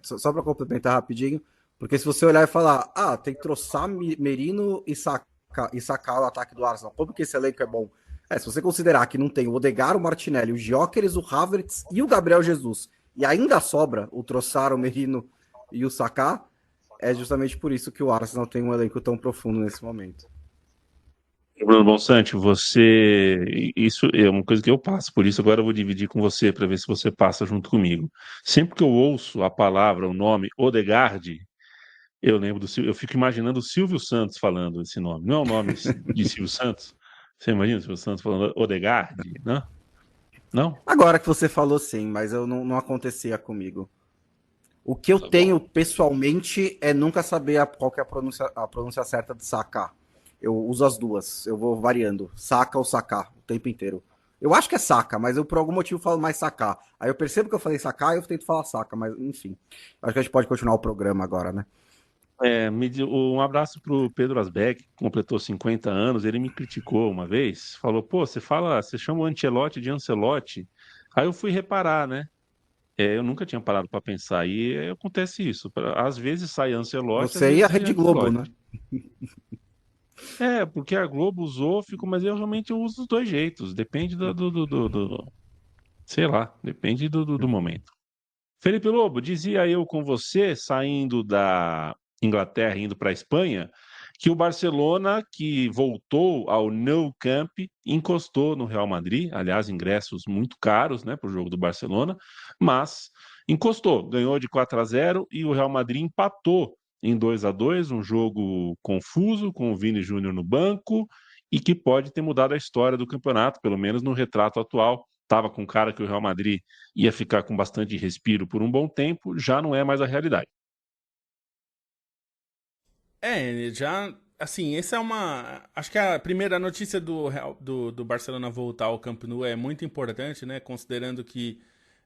C: só para complementar rapidinho, porque se você olhar e falar, tem que troçar Merino e sacar o ataque do Arsenal, como que esse elenco é bom? Se você considerar que não tem o Odegaard, o Martinelli, o Gyökeres, o Havertz e o Gabriel Jesus, e ainda sobra o Trossard, o Merino e o Saka, é justamente por isso que o Arsenal tem um elenco tão profundo nesse momento.
B: Bruno Bonsante, isso é uma coisa que eu passo, por isso agora eu vou dividir com você para ver se você passa junto comigo. Sempre que eu ouço a palavra, o nome Odegaard, eu fico imaginando o Silvio Santos falando esse nome. Não é o nome de Silvio Santos? Você imagina o Silvio Santos falando Odegaard, né? Não?
C: Agora que você falou sim, mas eu não acontecia comigo. O que eu tenho pessoalmente é nunca saber qual que é a pronúncia certa de Saka. Eu uso as duas, eu vou variando. Saka ou Saka o tempo inteiro. Eu acho que é Saka, mas eu por algum motivo falo mais Saka. Aí eu percebo que eu falei Saka e eu tento falar Saka, mas enfim. Acho que a gente pode continuar o programa agora, né?
B: Um abraço pro Pedro Asbeck, que completou 50 anos. Ele me criticou uma vez, falou: pô, você chama o Ancelotti de Ancelotti. Aí eu fui reparar, né? Eu nunca tinha parado para pensar. E acontece isso. Às vezes sai Ancelotti, às
C: Você e a
B: vezes
C: Rede Globo, né?
B: Porque a Globo usou, mas eu realmente uso dos dois jeitos. Depende sei lá, depende do momento. Felipe Lobo, dizia eu com você, saindo da Inglaterra, indo para a Espanha, que o Barcelona, que voltou ao Nou Camp, encostou no Real Madrid, aliás, ingressos muito caros, né, para o jogo do Barcelona, mas encostou, ganhou de 4-0 e o Real Madrid empatou em 2-2, um jogo confuso, com o Vini Júnior no banco, e que pode ter mudado a história do campeonato, pelo menos no retrato atual. Estava com cara que o Real Madrid ia ficar com bastante respiro por um bom tempo, já não é mais a realidade.
D: Já, assim, essa é uma... Acho que a primeira notícia do Barcelona voltar ao Camp Nou é muito importante, né? Considerando que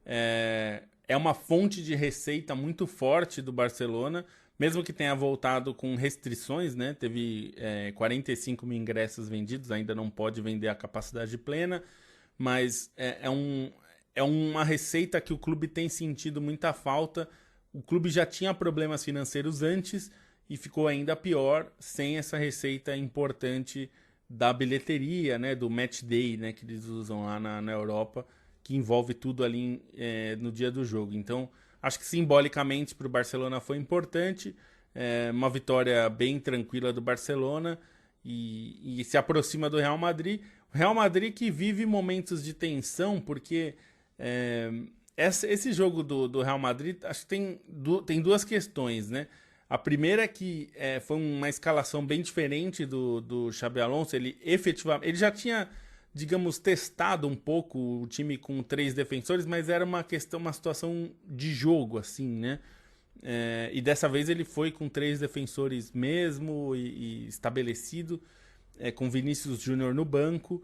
D: é uma fonte de receita muito forte do Barcelona, mesmo que tenha voltado com restrições, né? Teve 45 mil ingressos vendidos, ainda não pode vender a capacidade plena, mas é uma receita que o clube tem sentido muita falta. O clube já tinha problemas financeiros antes e ficou ainda pior sem essa receita importante da bilheteria, né, do match day, né, que eles usam lá na Europa, que envolve tudo ali no dia do jogo. Então, acho que simbolicamente para o Barcelona foi importante, uma vitória bem tranquila do Barcelona e se aproxima do Real Madrid. O Real Madrid que vive momentos de tensão, porque esse jogo do Real Madrid, acho que tem duas questões, né? A primeira é que foi uma escalação bem diferente do Xabi Alonso. Ele já tinha, digamos, testado um pouco o time com 3 defensores, mas era uma situação de jogo, assim, né? E dessa vez ele foi com 3 defensores mesmo e estabelecido, com Vinícius Júnior no banco.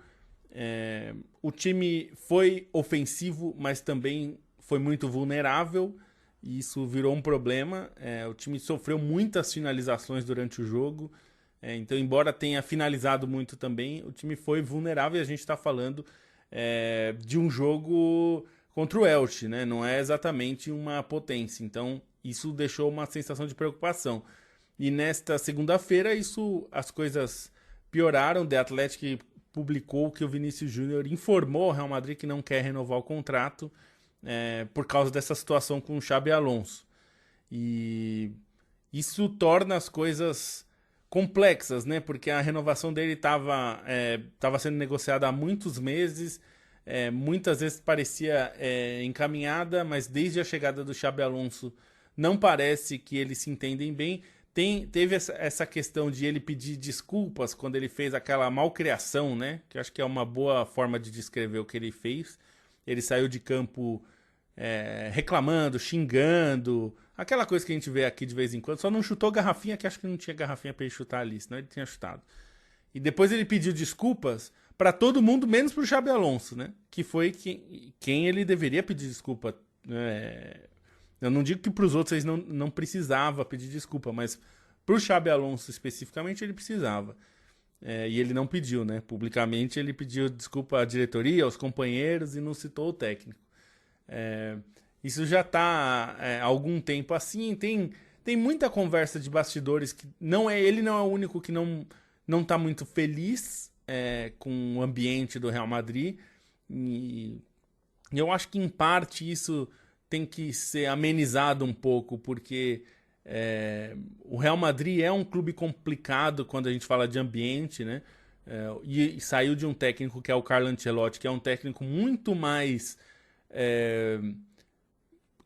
D: O time foi ofensivo, mas também foi muito vulnerável. E isso virou um problema. O time sofreu muitas finalizações durante o jogo. Então, embora tenha finalizado muito também, o time foi vulnerável. E a gente está falando de um jogo contra o Elche, né? Não é exatamente uma potência. Então, isso deixou uma sensação de preocupação. E nesta segunda-feira, as coisas pioraram. The Athletic publicou que o Vinícius Júnior informou ao Real Madrid que não quer renovar o contrato por causa dessa situação com o Xabi Alonso. E isso torna as coisas complexas, né? Porque a renovação dele estava sendo negociada há muitos meses, muitas vezes parecia encaminhada, mas desde a chegada do Xabi Alonso não parece que eles se entendem bem. Teve essa questão de ele pedir desculpas quando ele fez aquela malcriação, né? Que eu acho que é uma boa forma de descrever o que ele fez. Ele saiu de campo reclamando, xingando, aquela coisa que a gente vê aqui de vez em quando. Só não chutou garrafinha, que acho que não tinha garrafinha para ele chutar ali, senão ele tinha chutado. E depois ele pediu desculpas para todo mundo, menos para o Xabi Alonso, né? Que foi quem ele deveria pedir desculpa. Eu não digo que para os outros eles não precisava pedir desculpa, mas para o Xabi Alonso especificamente ele precisava. E ele não pediu, né? Publicamente ele pediu desculpa à diretoria, aos companheiros e não citou o técnico. Isso já está há algum tempo assim. Tem muita conversa de bastidores que ele não é o único que não está muito feliz com o ambiente do Real Madrid. E eu acho que em parte isso tem que ser amenizado um pouco, porque o Real Madrid é um clube complicado quando a gente fala de ambiente, né? E saiu de um técnico que é o Carlo Ancelotti, que é um técnico muito mais...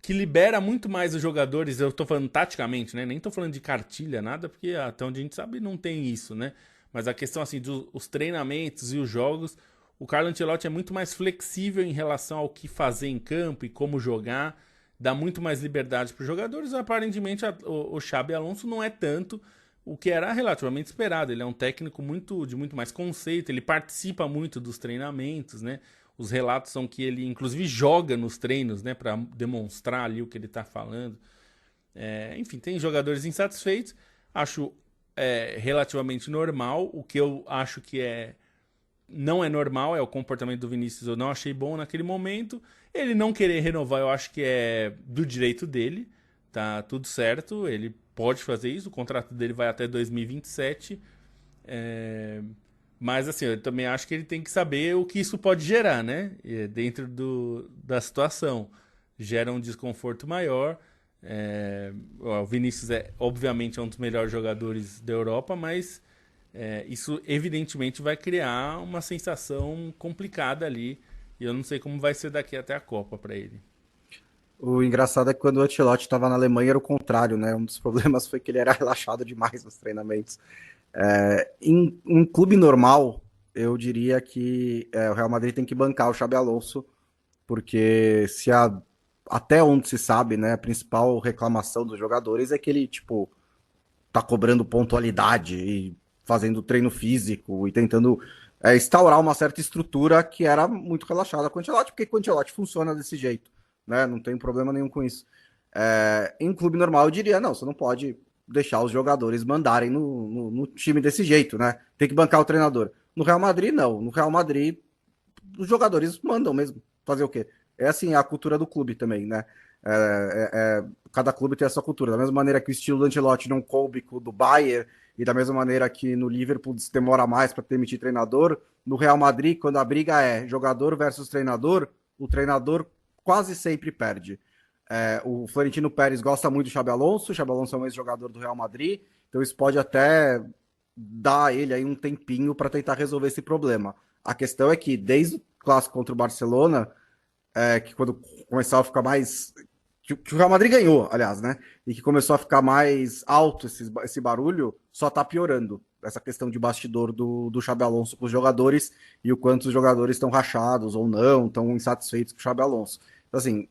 D: que libera muito mais os jogadores. Eu tô falando taticamente, né? Nem tô falando de cartilha, nada, porque até onde a gente sabe não tem isso, né? Mas a questão assim dos treinamentos e os jogos, o Carlo Ancelotti é muito mais flexível em relação ao que fazer em campo e como jogar, dá muito mais liberdade para os jogadores. Aparentemente o Xabi Alonso não é tanto, o que era relativamente esperado. Ele é um técnico de muito mais conceito, ele participa muito dos treinamentos, né? Os relatos são que ele, inclusive, joga nos treinos, né, para demonstrar ali o que ele está falando. Enfim, tem jogadores insatisfeitos. Acho relativamente normal. O que eu acho que não é normal é o comportamento do Vinícius. Eu não achei bom naquele momento. Ele não querer renovar, eu acho que é do direito dele. Tá tudo certo. Ele pode fazer isso. O contrato dele vai até 2027. Mas assim, eu também acho que ele tem que saber o que isso pode gerar, né? Dentro da situação. Gera um desconforto maior. O Vinícius obviamente é um dos melhores jogadores da Europa, mas isso evidentemente vai criar uma sensação complicada ali. E eu não sei como vai ser daqui até a Copa para ele.
C: O engraçado é que quando o Ancelotti estava na Alemanha era o contrário, né? Um dos problemas foi que ele era relaxado demais nos treinamentos. Em um clube normal, eu diria que o Real Madrid tem que bancar o Xabi Alonso, porque até onde se sabe, né, a principal reclamação dos jogadores é que ele, tipo, tá cobrando pontualidade e fazendo treino físico e tentando instaurar uma certa estrutura que era muito relaxada com o Ancelotti, porque o Ancelotti funciona desse jeito, né? Não tem problema nenhum com isso. Em um clube normal, eu diria, não, você não pode deixar os jogadores mandarem no time desse jeito, né? Tem que bancar o treinador. No Real Madrid, não. No Real Madrid, os jogadores mandam mesmo. Fazer o quê? É assim a cultura do clube também, né? Cada clube tem a sua cultura. Da mesma maneira que o estilo do Ancelotti não coube com o do Bayern, e da mesma maneira que no Liverpool demora mais para demitir treinador, no Real Madrid, quando a briga é jogador versus treinador, o treinador quase sempre perde. O Florentino Pérez gosta muito do Xabi Alonso. O Xabi Alonso é um ex-jogador do Real Madrid, então isso pode até dar a ele aí um tempinho para tentar resolver esse problema. A questão é que desde o clássico contra o Barcelona, que quando começou a ficar mais... que o Real Madrid ganhou, aliás, né? E que começou a ficar mais alto esse barulho, só tá piorando. Essa questão de bastidor do Xabi Alonso com os jogadores e o quanto os jogadores estão rachados ou não, estão insatisfeitos com o Xabi Alonso. Então, assim,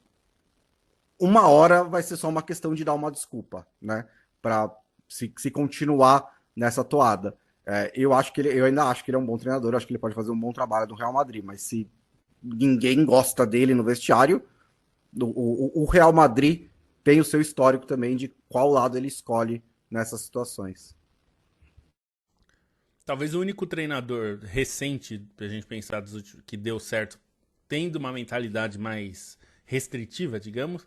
C: uma hora vai ser só uma questão de dar uma desculpa, né? Para se continuar nessa toada. Eu ainda acho que ele é um bom treinador, eu acho que ele pode fazer um bom trabalho no Real Madrid, mas se ninguém gosta dele no vestiário, o Real Madrid tem o seu histórico também de qual lado ele escolhe nessas situações.
D: Talvez o único treinador recente, pra gente pensar, que deu certo, tendo uma mentalidade mais restritiva, digamos,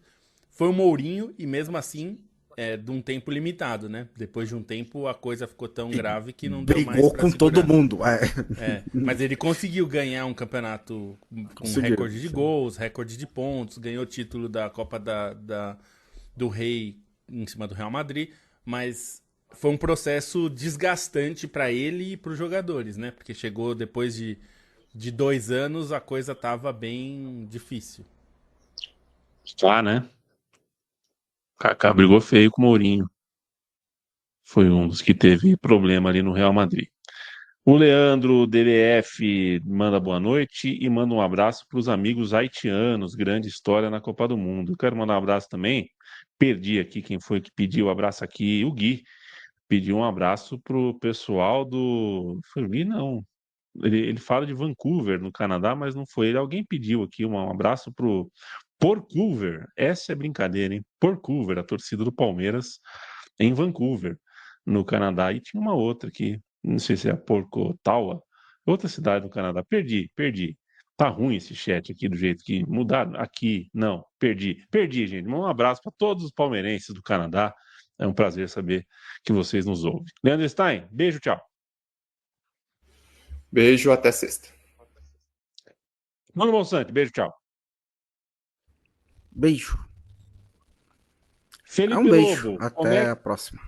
D: foi o Mourinho, e mesmo assim, de um tempo limitado, né? Depois de um tempo, a coisa ficou tão grave que não deu mais pra
C: brigou com
D: segurar.
C: todo mundo.
D: Mas ele conseguiu ganhar um campeonato com recorde de gols, recorde de pontos, ganhou o título da Copa do Rei em cima do Real Madrid, mas foi um processo desgastante para ele e para os jogadores, né? Porque chegou depois de 2 anos, a coisa tava bem difícil.
B: Tá, né? Kaká brigou feio com o Mourinho. Foi um dos que teve problema ali no Real Madrid. O Leandro DBF manda boa noite e manda um abraço para os amigos haitianos, grande história na Copa do Mundo. Eu quero mandar um abraço também. Perdi aqui quem foi que pediu o abraço aqui. O Gui pediu um abraço pro pessoal do. Foi o Gui, não. Ele fala de Vancouver, no Canadá, mas não foi ele. Alguém pediu aqui um abraço pro Porcouver. Essa é brincadeira, hein? Porcouver, a torcida do Palmeiras em Vancouver, no Canadá. E tinha uma outra aqui, não sei se é a Porcotaua, outra cidade do Canadá. Perdi. Tá ruim esse chat aqui do jeito que mudaram aqui. Não, perdi, gente. Um abraço para todos os palmeirenses do Canadá. É um prazer saber que vocês nos ouvem. Leandro Stein, beijo, tchau.
E: Beijo, até sexta.
B: Mano Monsanto, beijo, tchau.
C: Beijo.
B: Felipe
C: Beijo.
B: Lobo,
C: Até a próxima.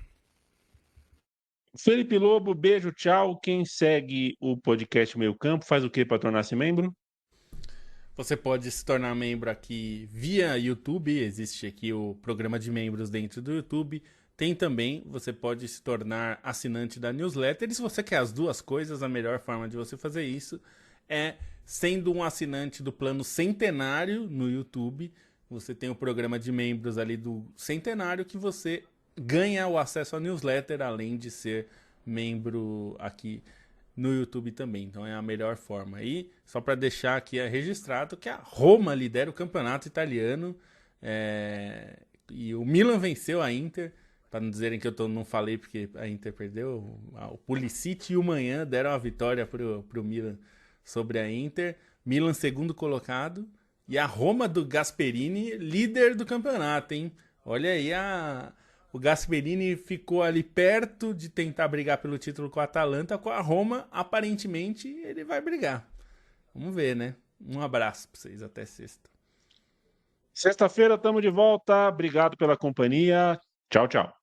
B: Felipe Lobo, beijo, tchau. Quem segue o podcast Meio Campo faz o que para tornar-se membro?
D: Você pode se tornar membro aqui via YouTube, existe aqui o programa de membros dentro do YouTube. Tem também, você pode se tornar assinante da newsletter. E se você quer as duas coisas, a melhor forma de você fazer isso é sendo um assinante do plano centenário no YouTube. Você tem o programa de membros ali do centenário que você ganha o acesso à newsletter, além de ser membro aqui no YouTube também. Então é a melhor forma. E só para deixar aqui registrado que a Roma lidera o campeonato italiano e o Milan venceu a Inter. Para não dizerem que eu não falei porque a Inter perdeu, o Pulisic e o Manhã deram a vitória pro Milan sobre a Inter. Milan segundo colocado e a Roma do Gasperini líder do campeonato, hein? Olha aí, o Gasperini ficou ali perto de tentar brigar pelo título com a Atalanta. Com a Roma, aparentemente, ele vai brigar. Vamos ver, né? Um abraço para vocês, até sexta.
B: Sexta-feira estamos de volta. Obrigado pela companhia. Tchau, tchau.